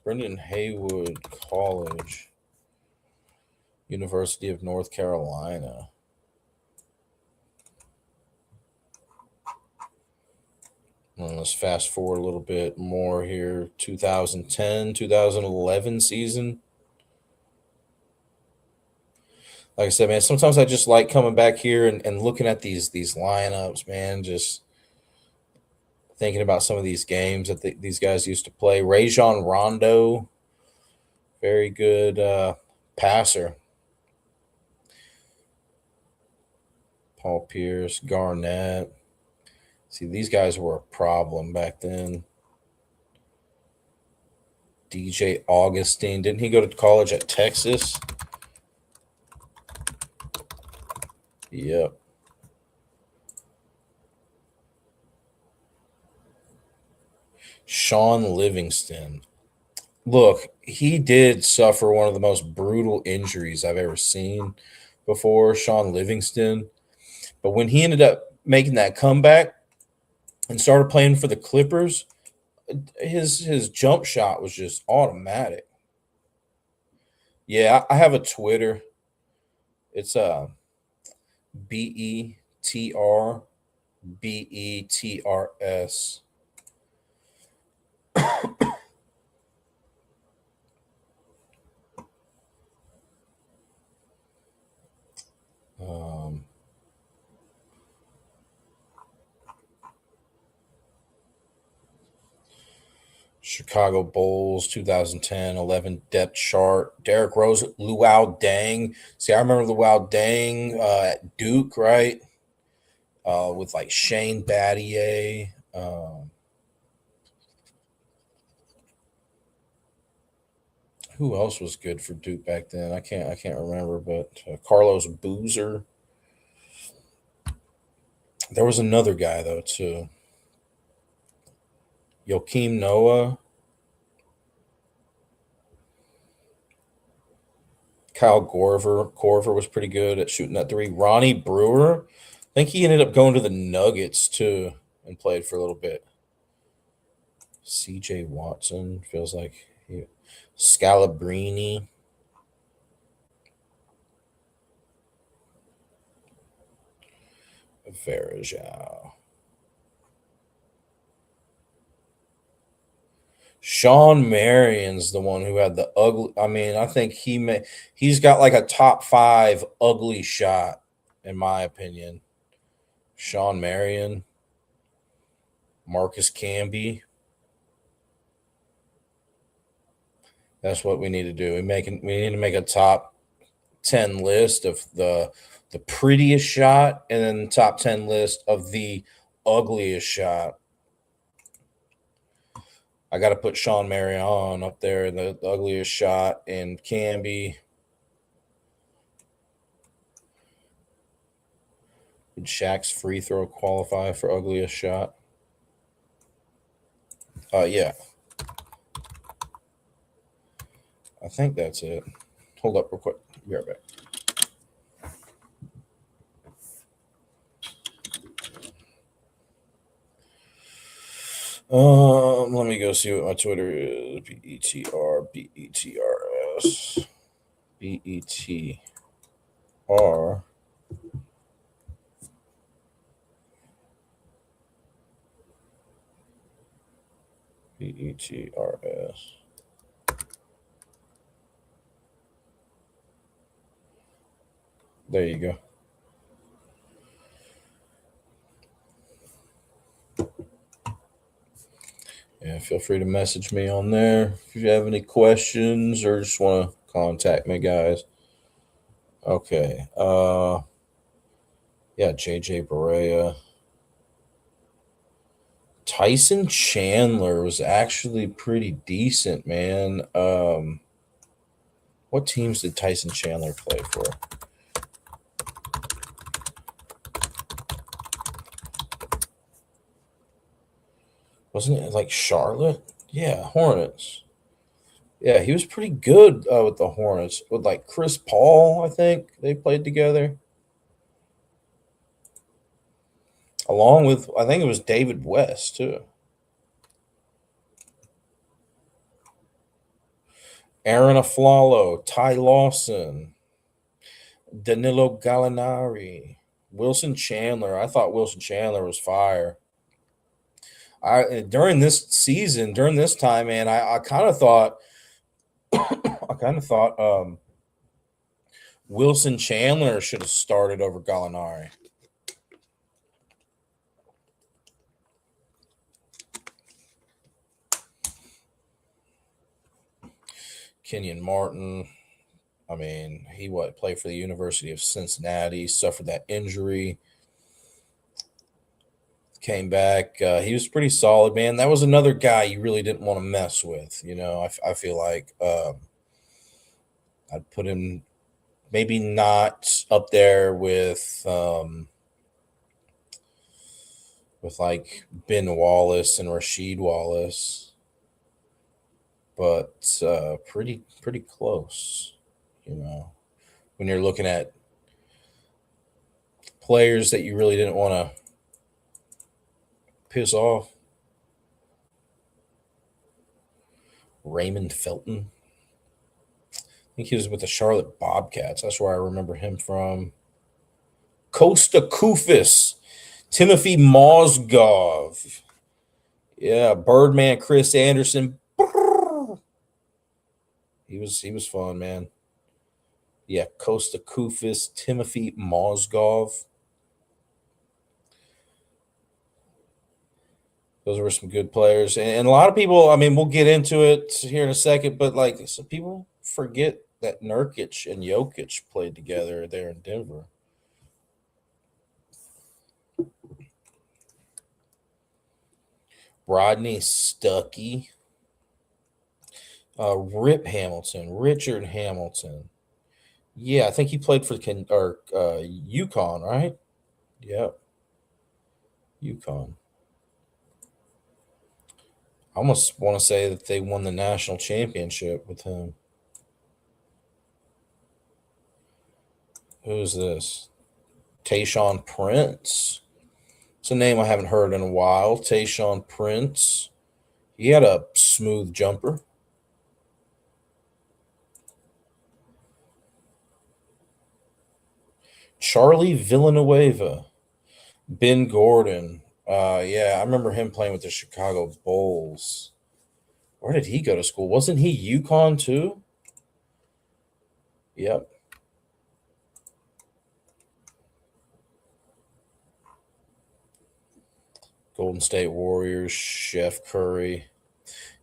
Brendan Haywood College, University of North Carolina. Let's fast forward a little bit more here. 2010, 2011 season. Like I said, man, sometimes I just like coming back here and looking at these lineups, man. Just thinking about some of these games that these guys used to play. Rajon Rondo, very good passer. Paul Pierce, Garnett. See, these guys were a problem back then. DJ Augustine. Didn't he go to college at Texas? Yep. Sean Livingston. Look, he did suffer one of the most brutal injuries I've ever seen before, Sean Livingston. But when he ended up making that comeback and started playing for the Clippers, his jump shot was just automatic. Yeah, I have a Twitter. It's BETR BETRS. Um, Chicago Bulls 2010-11 depth chart. Derrick Rose, Luau Dang. See, I remember Luau Dang at Duke, right? With like Shane Battier. Who else was good for Duke back then? I can't remember, but Carlos Boozer. There was another guy though too. Joakim Noah, Kyle Corver was pretty good at shooting that three. Ronnie Brewer, I think he ended up going to the Nuggets too and played for a little bit. C.J. Watson feels like Scalabrini. Verajao. Sean Marion's the one who had the ugly. I mean, I think he's got like a top 5 ugly shot, in my opinion. Sean Marion, Marcus Camby. That's what we need to do. We need to make a top 10 list of the prettiest shot, and then top 10 list of the ugliest shot. I got to put Sean Marion up there, the ugliest shot, and Camby. Did Shaq's free throw qualify for ugliest shot? Yeah. I think that's it. Hold up real quick. Be right back. Let me go see what my Twitter is. BETR, BETRS, BETR. BETRS. There you go. Yeah, feel free to message me on there if you have any questions or just want to contact me, guys. Okay. Yeah, JJ Barea. Tyson Chandler was actually pretty decent, man. What teams did Tyson Chandler play for? Wasn't it like Charlotte? Yeah, Hornets. Yeah, he was pretty good with the Hornets. With like Chris Paul, I think they played together. Along with, I think it was David West, too. Aaron Aflalo, Ty Lawson, Danilo Gallinari, Wilson Chandler. I thought Wilson Chandler was fire. During this season, during this time, man, I kind of thought, Wilson Chandler should have started over Gallinari. Kenyon Martin. I mean, he played for the University of Cincinnati, suffered that injury, came back. He was pretty solid, man. That was another guy you really didn't want to mess with. You know, I feel like I'd put him maybe not up there with like Ben Wallace and Rasheed Wallace, but pretty close. You know, when you're looking at players that you really didn't want to piss off. Raymond Felton. I think he was with the Charlotte Bobcats. That's where I remember him from. Costa Kufis. Timothy Mozgov. Yeah, Birdman Chris Anderson. He was fun, man. Yeah, Costa Kufis, Timothy Mozgov. Those were some good players. And a lot of people, I mean, we'll get into it here in a second, but like some people forget that Nurkic and Jokic played together there in Denver. Rodney Stuckey. Rip Hamilton, Richard Hamilton. Yeah, I think he played for UConn, right? Yep. UConn. I almost want to say that they won the national championship with him. Who's this? Tayshaun Prince. It's a name I haven't heard in a while. Tayshaun Prince. He had a smooth jumper. Charlie Villanueva. Ben Gordon. Yeah, I remember him playing with the Chicago Bulls. Where did he go to school? Wasn't he UConn too? Yep. Golden State Warriors, Chef Curry.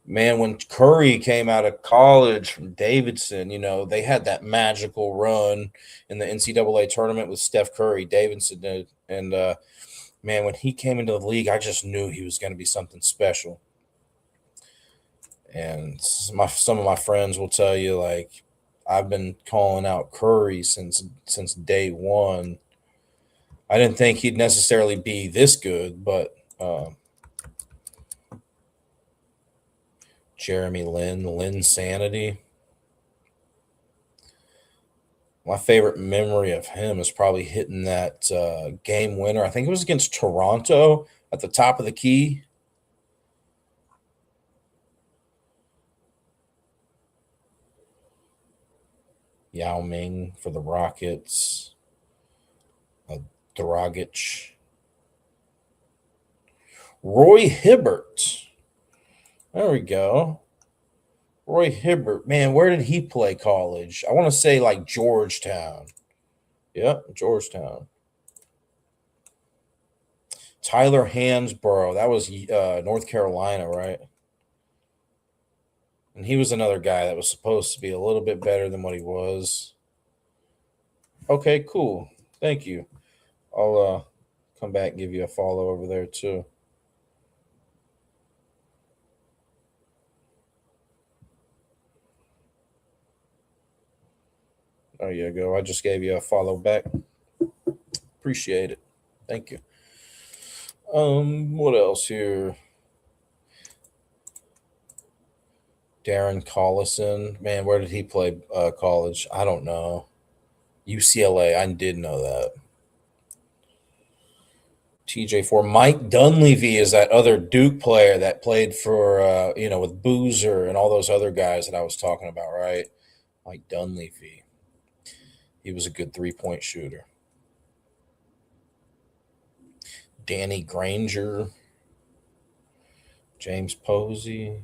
Man, when Curry came out of college from Davidson, they had that magical run in the NCAA tournament with Steph Curry. Davidson did. And man, when he came into the league, I just knew he was going to be something special. And some of my friends will tell you, like, I've been calling out Curry since day one. I didn't think he'd necessarily be this good, but Jeremy Lin Sanity. My favorite memory of him is probably hitting that game winner. I think it was against Toronto at the top of the key. Yao Ming for the Rockets. Dragic. Roy Hibbert. There we go. Roy Hibbert. Man, where did he play college? I want to say like Georgetown. Yep, Georgetown. Tyler Hansborough. That was North Carolina, right? And he was another guy that was supposed to be a little bit better than what he was. Okay, cool. Thank you. I'll come back and give you a follow over there too. There you go. I just gave you a follow back. Appreciate it. Thank you. What else here? Darren Collison. Man, where did he play college? I don't know. UCLA. I did know that. TJ4. Mike Dunleavy is that other Duke player that played for, with Boozer and all those other guys that I was talking about, right? Mike Dunleavy. He was a good 3-point shooter. Danny Granger. James Posey.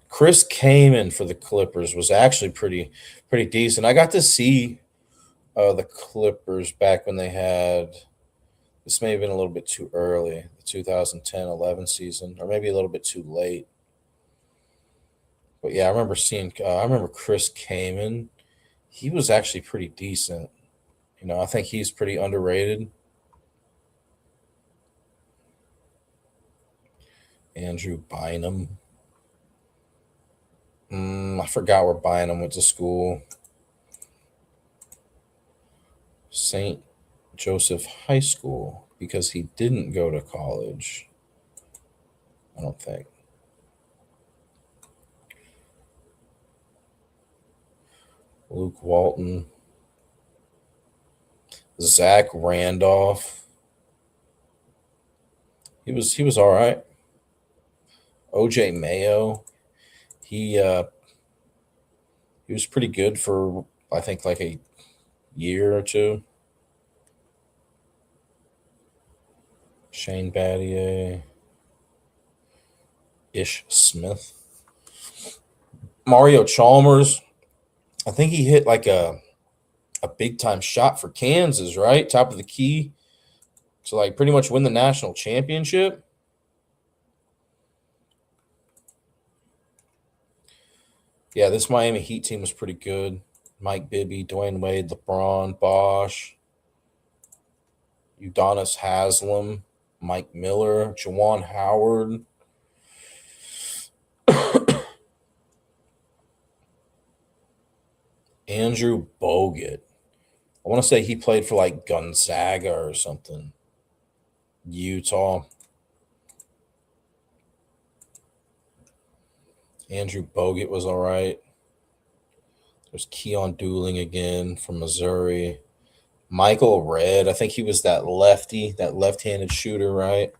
Chris Kaman for the Clippers was actually pretty decent. I got to see the Clippers back when they had, this may have been a little bit too early, the 2010-11 season, or maybe a little bit too late. But yeah, I remember Chris Kaman. He was actually pretty decent. I think he's pretty underrated. Andrew Bynum. I forgot where Bynum went to school. St. Joseph High School, because he didn't go to college. I don't think. Luke Walton. Zach Randolph. He was all right. OJ Mayo. He was pretty good for, I think, like a year or two. Shane Battier. Ish Smith. Mario Chalmers. I think he hit like a big time shot for Kansas, right? Top of the key. To like pretty much win the national championship. Yeah, this Miami Heat team was pretty good. Mike Bibby, Dwayne Wade, LeBron, Bosch, Udonis Haslam, Mike Miller, Juwan Howard. Andrew Bogut. I want to say he played for like Gonzaga or something. Utah. Andrew Bogut was all right. There's Keon Dooling again from Missouri. Michael Redd. I think he was that lefty, that left-handed shooter, right?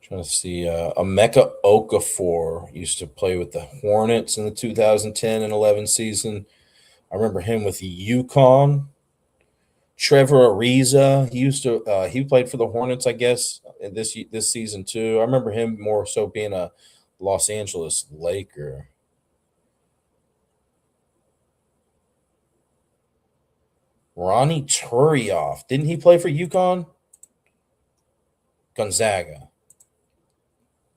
Trying to see. Emeka Okafor used to play with the Hornets in the 2010 and 11 season. I remember him with UConn. Trevor Ariza, he played for the Hornets, I guess, in this season too. I remember him more so being a Los Angeles Laker. Ronnie Turioff, didn't he play for UConn? Gonzaga.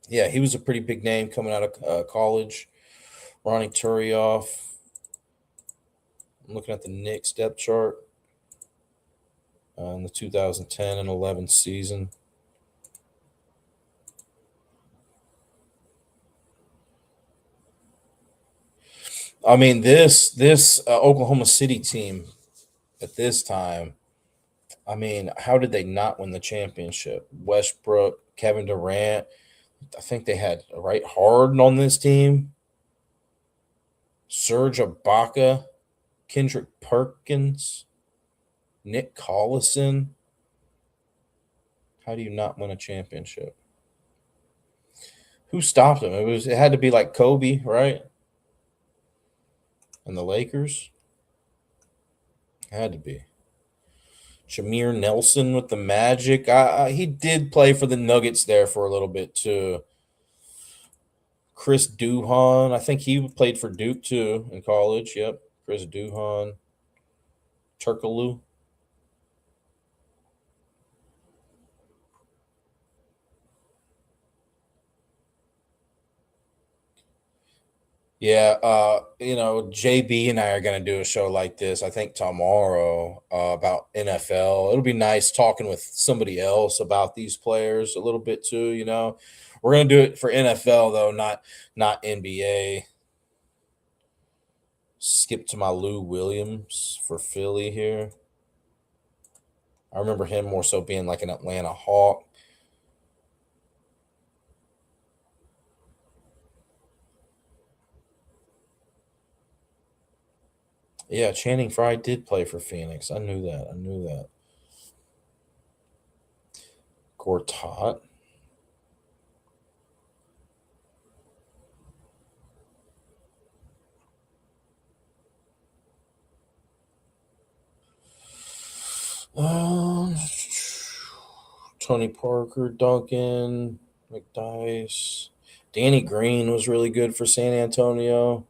Yeah, he was a pretty big name coming out of college. Ronnie Turioff. I'm looking at the Knicks depth chart in the 2010 and 11 season. I mean, this Oklahoma City team at this time. I mean, how did they not win the championship? Westbrook, Kevin Durant. I think they had right Harden on this team. Serge Ibaka, Kendrick Perkins, Nick Collison. How do you not win a championship? Who stopped him? It had to be like Kobe, right? And the Lakers. Had to be. Jameer Nelson with the Magic. He did play for the Nuggets there for a little bit too. Chris Duhon. I think he played for Duke too in college. Yep. Chris Duhon. Turkaloo. Yeah, JB and I are going to do a show like this, I think tomorrow, about NFL. It'll be nice talking with somebody else about these players a little bit too, you know. We're going to do it for NFL though, not NBA. Skip to my Lou Williams for Philly here. I remember him more so being like an Atlanta Hawk. Yeah, Channing Frye did play for Phoenix. I knew that. I knew that. Gortat. Um, Tony Parker, Duncan, McDice. Danny Green was really good for San Antonio.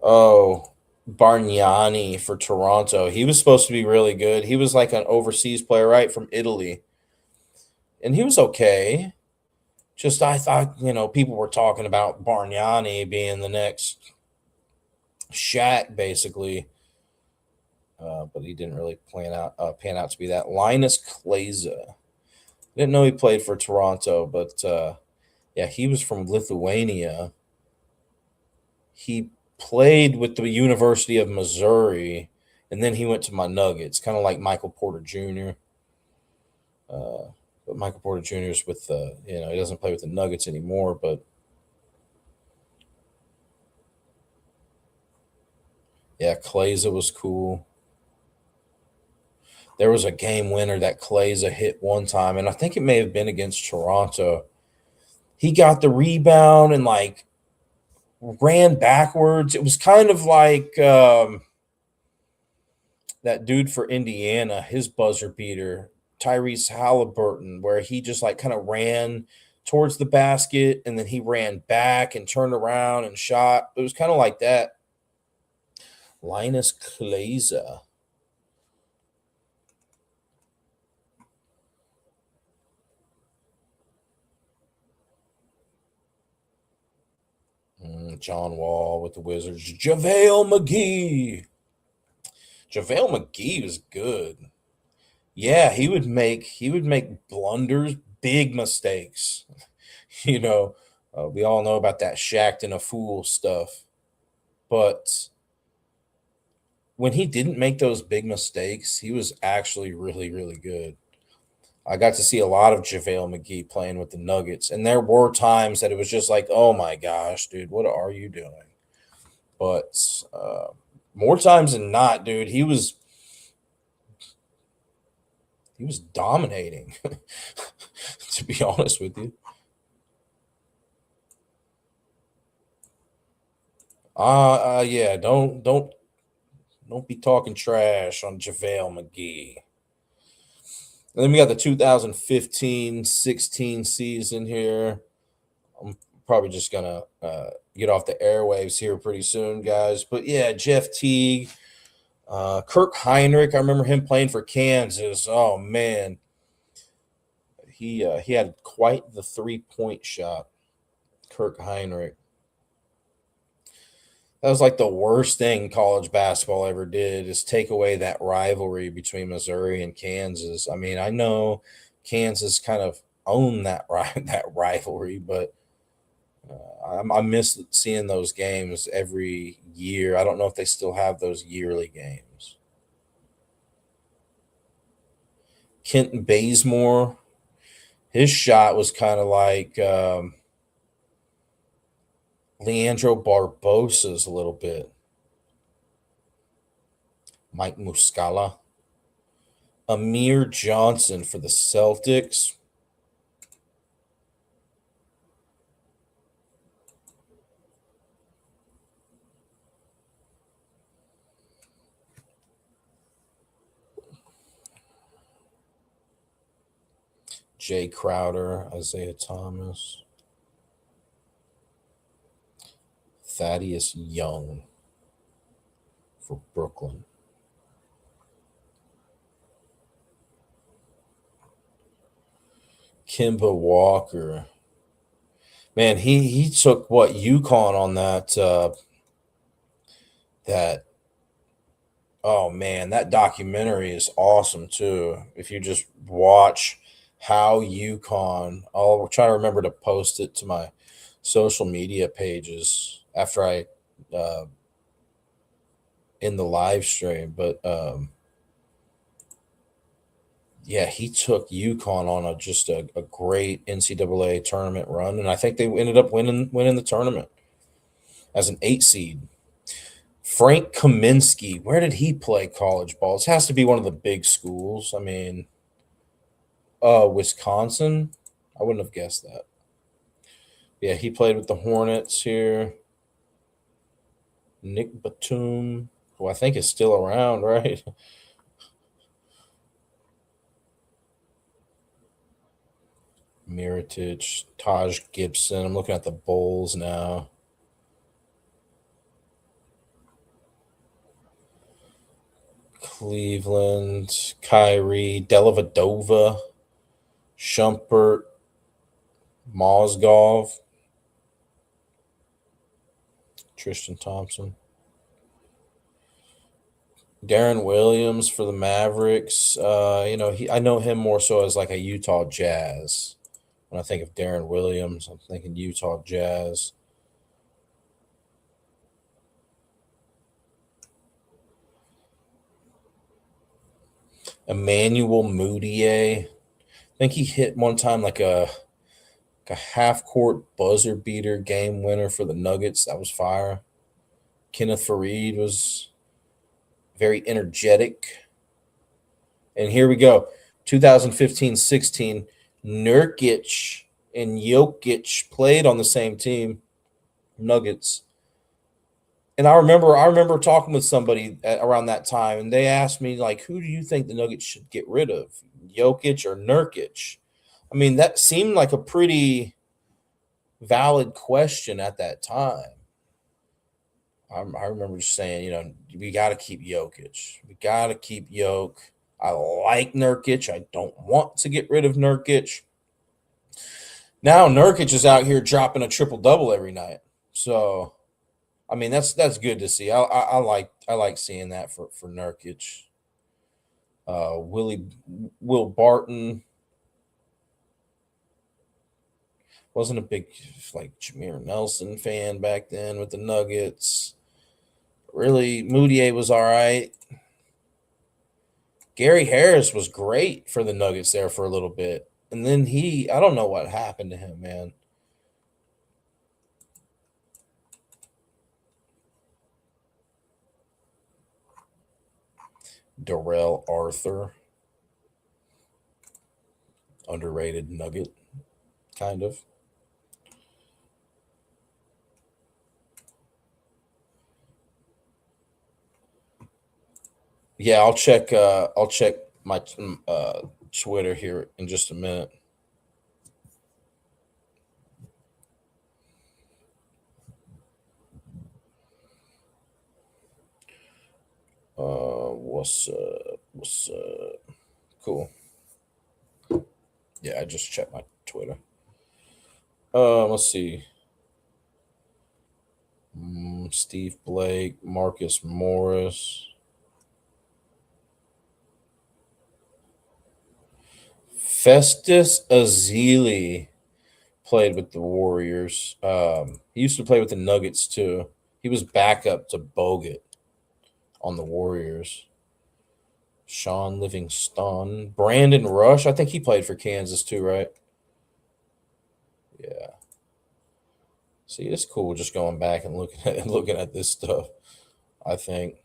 Oh, Bargnani for Toronto. He was supposed to be really good. He was like an overseas player, right, from Italy. And he was okay. Just I thought, people were talking about Bargnani being the next Shaq, basically. But he didn't really pan out to be that. Linus Kleza. Didn't know he played for Toronto, but yeah, he was from Lithuania. He played with the University of Missouri, and then he went to my Nuggets, kind of like Michael Porter Jr. But Michael Porter Jr. is with he doesn't play with the Nuggets anymore, but yeah, Kleza was cool. There was a game winner that Kleza hit one time, and I think it may have been against Toronto. He got the rebound and like ran backwards. It was kind of like that dude for Indiana, his buzzer beater, Tyrese Halliburton, where he just like kind of ran towards the basket and then he ran back and turned around and shot. It was kind of like that. Linus Kleza. John Wall with the Wizards. JaVale McGee. JaVale McGee was good. Yeah, he would make blunders, big mistakes. You know, we all know about that shacked and a fool stuff. But when he didn't make those big mistakes, he was actually really, really good. I got to see a lot of JaVale McGee playing with the Nuggets, and there were times that it was just like, "Oh my gosh, dude, what are you doing?" But more times than not, dude, he was He was dominating, to be honest with you. Yeah. Don't be talking trash on JaVale McGee. And then we got the 2015-16 season here. I'm probably just gonna get off the airwaves here pretty soon, guys. But yeah, Jeff Teague, Kirk Heinrich. I remember him playing for Kansas. Oh man, he had quite the 3-point shot. Kirk Heinrich. That was like the worst thing college basketball ever did is take away that rivalry between Missouri and Kansas. I mean, I know Kansas kind of owned that rivalry, but I miss seeing those games every year. I don't know if they still have those yearly games. Kenton Bazemore, his shot was kind of like Leandro Barbosa's a little bit. Mike Muscala. Amir Johnson for the Celtics. Jay Crowder, Isaiah Thomas, Thaddeus Young for Brooklyn. Kimba Walker. Man, he took what UConn on that oh man, that documentary is awesome too. If you just watch how UConn, I'll try to remember to post it to my social media pages after I uh, in the live stream. But yeah, he took UConn on a great NCAA tournament run, and I think they ended up winning the tournament as an 8 seed. Frank Kaminsky, where did he play college ball? It has to be one of the big schools. I mean, Wisconsin. I wouldn't have guessed that. Yeah, he played with the Hornets here. Nick Batum, who I think is still around, right? Miritich, Taj Gibson. I'm looking at the Bulls now. Cleveland, Kyrie, Delavadova, Shumpert, Mozgov, Tristan Thompson, Darren Williams for the Mavericks. I know him more so as like a Utah Jazz. When I think of Darren Williams, I'm thinking Utah Jazz. Emmanuel Mudiay. I think he hit one time like a half court buzzer beater game winner for the Nuggets. That was fire. Kenneth Fareed was very energetic. And here we go. 2015-16, Nurkic and Jokic played on the same team, Nuggets. And I remember talking with somebody around that time, and they asked me like, "Who do you think the Nuggets should get rid of, Jokic or Nurkic?" I mean, that seemed like a pretty valid question at that time. I remember just saying, we got to keep Jokic. We got to keep Jokic. I like Nurkic. I don't want to get rid of Nurkic. Now Nurkic is out here dropping a triple double every night. So I mean that's good to see. I like seeing that for Nurkic. Will Barton wasn't a big like Jameer Nelson fan back then with the Nuggets. Really, Moutier was all right. Gary Harris was great for the Nuggets there for a little bit. And then I don't know what happened to him, man. Darrell Arthur. underrated nugget, kind of. Yeah, I'll check. I'll check my Twitter here in just a minute. What's what's cool? Yeah, I just checked my Twitter. Let's see. Steve Blake, Marcus Morris, Festus Azili played with the Warriors. He used to play with the Nuggets too. He was backup to Bogut on the Warriors. Sean Livingston, Brandon Rush. I think he played for Kansas too, right? Yeah. See, it's cool just going back and looking at this stuff. I think,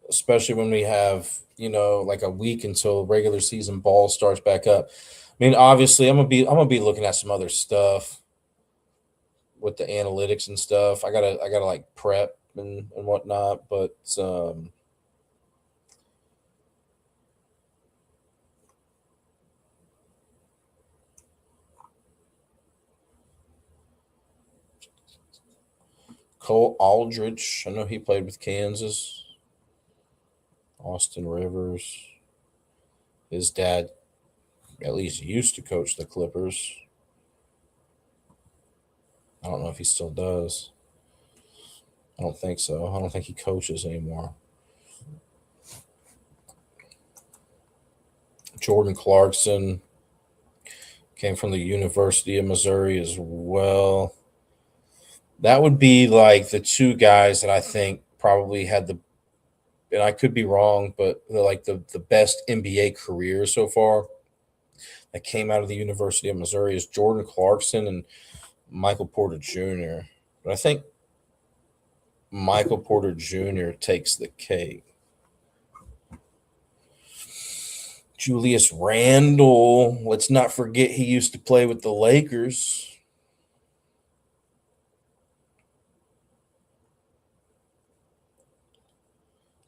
especially when we have like a week until regular season ball starts back up. I mean, obviously, I'm gonna be looking at some other stuff with the analytics and stuff. I gotta like prep and whatnot, but Cole Aldridge, I know he played with Kansas. Austin Rivers, his dad at least used to coach the Clippers. I don't know if he still does. I don't think so. I don't think he coaches anymore. Jordan Clarkson came from the University of Missouri as well. That would be like the two guys that I think probably had the, and I could be wrong, but they're like the best NBA career so far that came out of the University of Missouri is Jordan Clarkson and Michael Porter Jr. But I think Michael Porter Jr. takes the cake. Julius Randle, let's not forget he used to play with the Lakers.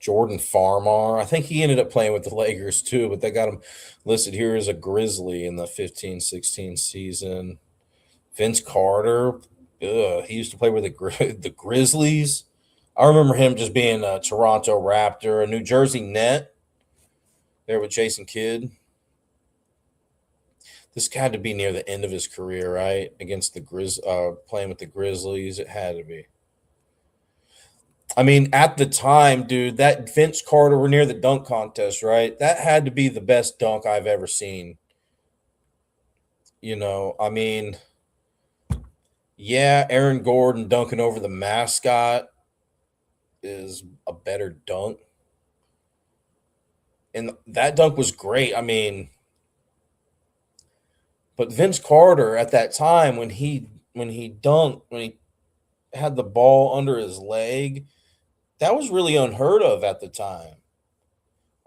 Jordan Farmar, I think he ended up playing with the Lakers too, but they got him listed here as a Grizzly in the 15-16 season. Vince Carter, he used to play with the Grizzlies. I remember him just being a Toronto Raptor, a New Jersey Net there with Jason Kidd. This had to be near the end of his career, right? Against the playing with the Grizzlies, it had to be. I mean, at the time, dude, that Vince Carter were near the dunk contest, right? That had to be the best dunk I've ever seen. I mean, yeah, Aaron Gordon dunking over the mascot is a better dunk. And that dunk was great. I mean, but Vince Carter at that time when he dunked, when he had the ball under his leg, that was really unheard of at the time.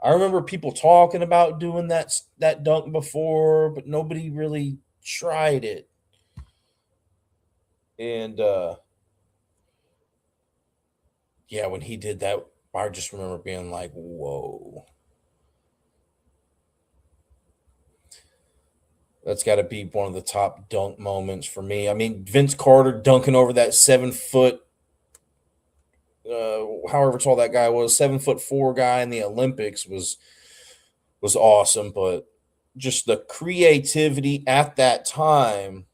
I remember people talking about doing that dunk before, but nobody really tried it. And yeah, when he did that, I just remember being like, "Whoa." That's got to be one of the top dunk moments for me. I mean, Vince Carter dunking over that 7 foot, however tall that guy was, 7'4" guy in the Olympics was awesome. But just the creativity at that time,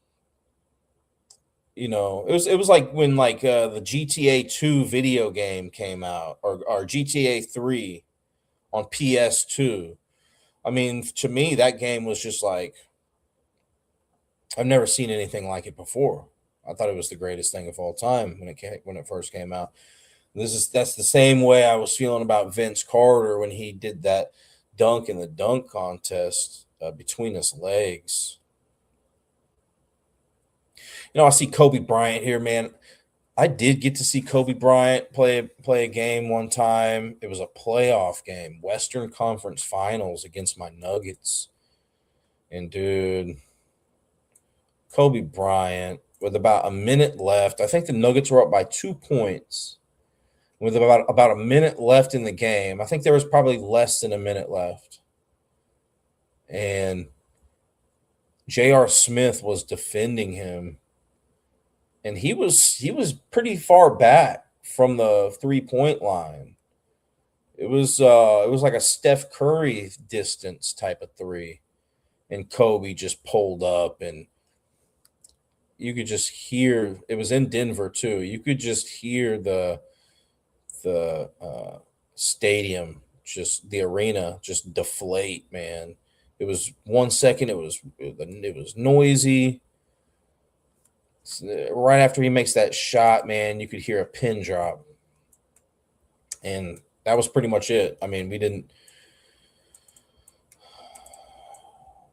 it was like when like the GTA 2 video game came out, or GTA 3 on PS2. I mean, to me, that game was just like I've never seen anything like it before. I thought it was the greatest thing of all time when it first came out. That's the same way I was feeling about Vince Carter when he did that dunk in the dunk contest between his legs. I see Kobe Bryant here, man. I did get to see Kobe Bryant play a game one time. It was a playoff game, Western Conference Finals against my Nuggets. And dude, Kobe Bryant with about a minute left. I think the Nuggets were up by 2 points with about a minute left in the game. I think there was probably less than a minute left. And J.R. Smith was defending him, and he was pretty far back from the 3-point line. It was like a Steph Curry distance type of three, and Kobe just pulled up, and you could just hear it was in Denver too. You could just hear the stadium, just the arena, just deflate, man. It was 1 second. It was noisy. Right after he makes that shot, man, you could hear a pin drop, and that was pretty much it. I mean, we didn't.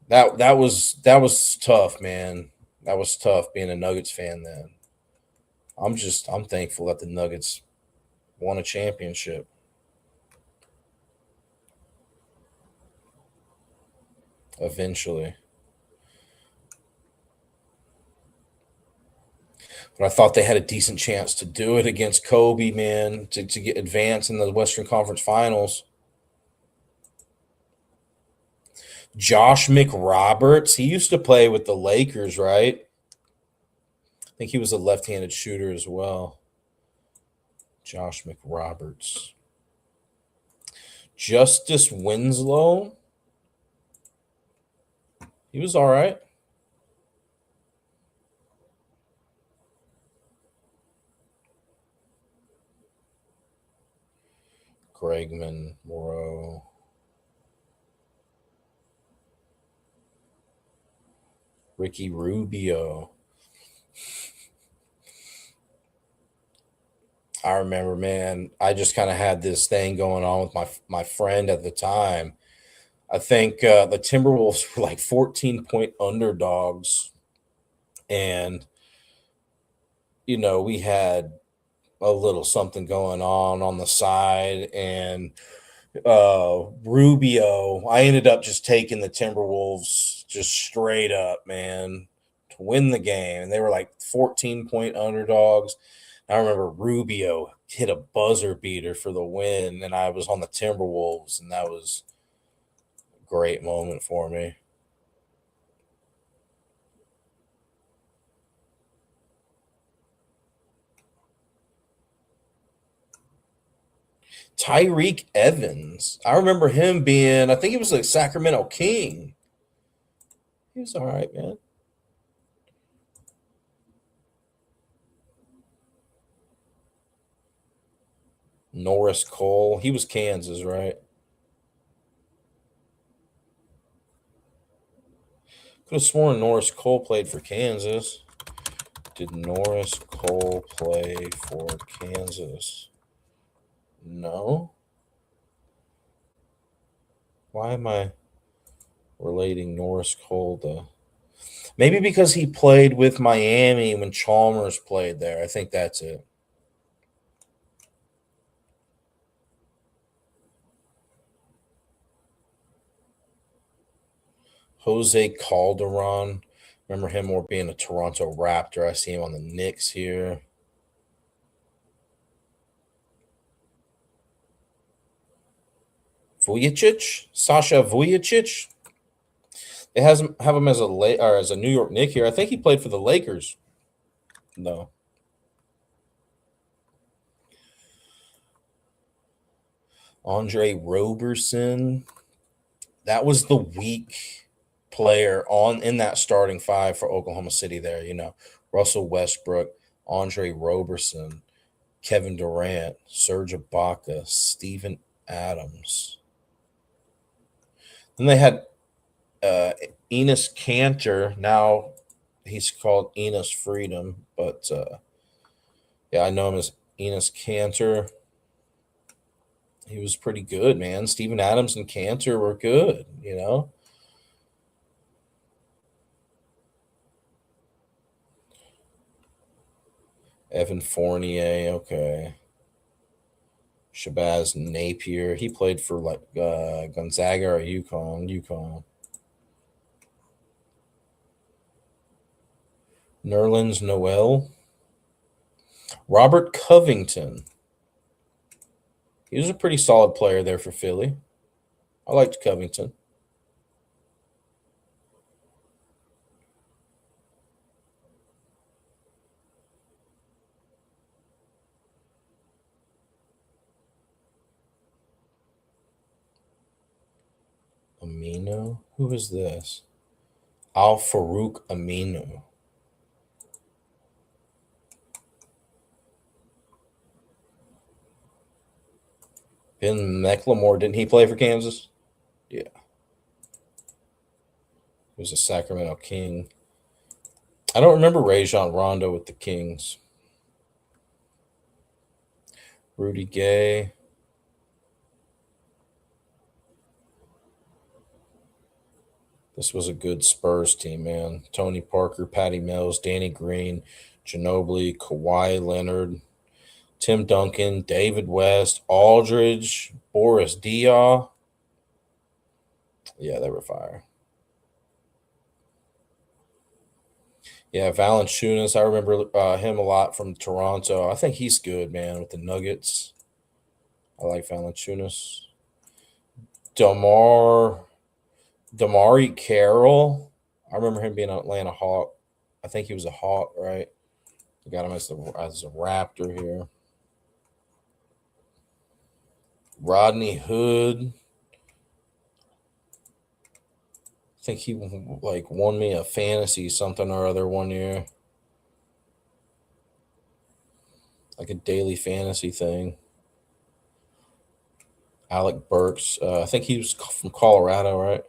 That was tough, man. That was tough being a Nuggets fan. Then I'm thankful that the Nuggets won a championship eventually. But I thought they had a decent chance to do it against Kobe, man, to get advanced in the Western Conference Finals. Josh McRoberts, he used to play with the Lakers, right? I think he was a left-handed shooter as well. Josh McRoberts. Justice Winslow, he was all right. Bregman, Moreau. Ricky Rubio. I remember, man, I just kind of had this thing going on with my friend at the time. I think the Timberwolves were like 14-point underdogs, and we had a little something going on the side, and Rubio, I ended up just taking the Timberwolves just straight up, man, to win the game. And they were like 14-point underdogs. I remember Rubio hit a buzzer beater for the win, and I was on the Timberwolves, and that was a great moment for me. Tyreek Evans, I remember him being, I think he was a Sacramento King. He was all right, man. Norris Cole, he was Kansas, right? Could have sworn Norris Cole played for Kansas. Did Norris Cole play for Kansas? No. Why am I relating Norris Cole to? Maybe because he played with Miami when Chalmers played there. I think that's it. Jose Calderon. Remember him more being a Toronto Raptor. I see him on the Knicks here. Vujicic, Sasha Vujicic. It has have him as a New York Knick here. I think he played for the Lakers. No. Andre Roberson. That was the weak player on in that starting five for Oklahoma City there. Russell Westbrook, Andre Roberson, Kevin Durant, Serge Ibaka, Steven Adams. Then they had Enos Cantor. Now he's called Enos Freedom, but yeah, I know him as Enos Cantor. He was pretty good, man. Steven Adams and Cantor were good. Evan Fournier, okay. Shabazz Napier. He played for like Gonzaga or UConn. Nerlens Noel. Robert Covington. He was a pretty solid player there for Philly. I liked Covington. Amino? Who is this? Al Farouk Amino. Ben McLemore, didn't he play for Kansas? Yeah. He was a Sacramento King. I don't remember Rajon Rondo with the Kings. Rudy Gay. This was a good Spurs team, man. Tony Parker, Patty Mills, Danny Green, Ginobili, Kawhi Leonard, Tim Duncan, David West, Aldridge, Boris Diaw. Yeah, they were fire. Yeah, Valanciunas. I remember him a lot from Toronto. I think he's good, man, with the Nuggets. I like Valanciunas. Damari Carroll. I remember him being an Atlanta Hawk. I think he was a Hawk, right? I got him as a Raptor here. Rodney Hood. I think he like won me a fantasy something or other one year. Like a daily fantasy thing. Alec Burks. I think he was from Colorado, right?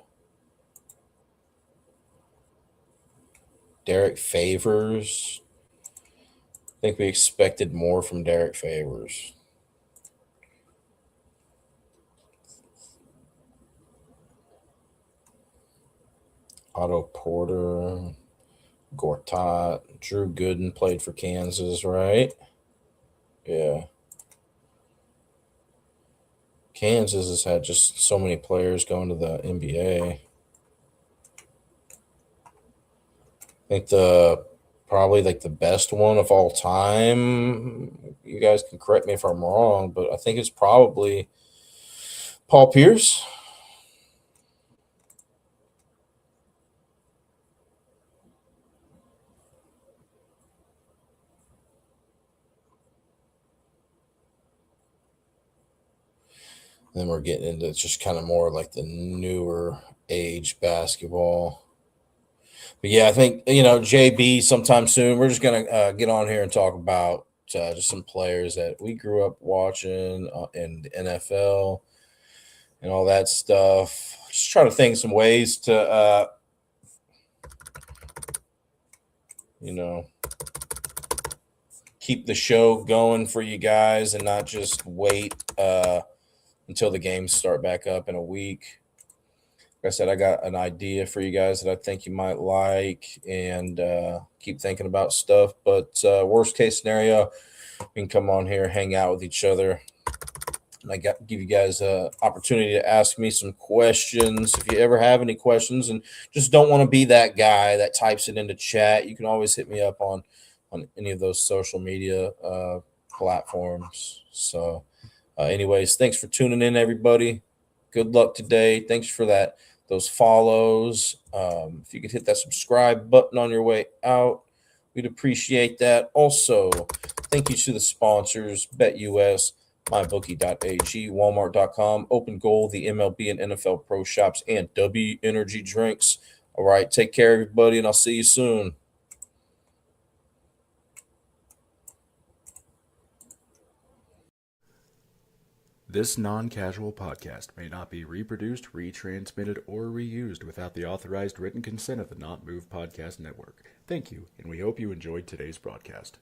Derek Favors. I think we expected more from Derek Favors. Otto Porter. Gortat. Drew Gooden played for Kansas, right? Yeah. Kansas has had just so many players going to the NBA. I think probably like the best one of all time. You guys can correct me if I'm wrong, but I think it's probably Paul Pierce. Then we're getting into just kind of more like the newer age basketball. But yeah, I think JB sometime soon. We're just gonna get on here and talk about just some players that we grew up watching in the NFL and all that stuff. Just try to think some ways to keep the show going for you guys and not just wait until the games start back up in a week. Like I said, I got an idea for you guys that I think you might like, and keep thinking about stuff. But worst case scenario, we can come on here, hang out with each other, and give you guys an opportunity to ask me some questions. If you ever have any questions and just don't want to be that guy that types it into chat, you can always hit me up on any of those social media platforms. So, anyways, thanks for tuning in, everybody. Good luck today. Thanks for those follows. If you could hit that subscribe button on your way out, we'd appreciate that. Also, thank you to the sponsors, BetUS, MyBookie.ag, Walmart.com, Open Goal, the MLB and NFL Pro Shops, and W Energy Drinks. All right, take care, everybody, and I'll see you soon. This non-casual podcast may not be reproduced, retransmitted, or reused without the authorized written consent of the Not Move Podcast Network. Thank you, and we hope you enjoyed today's broadcast.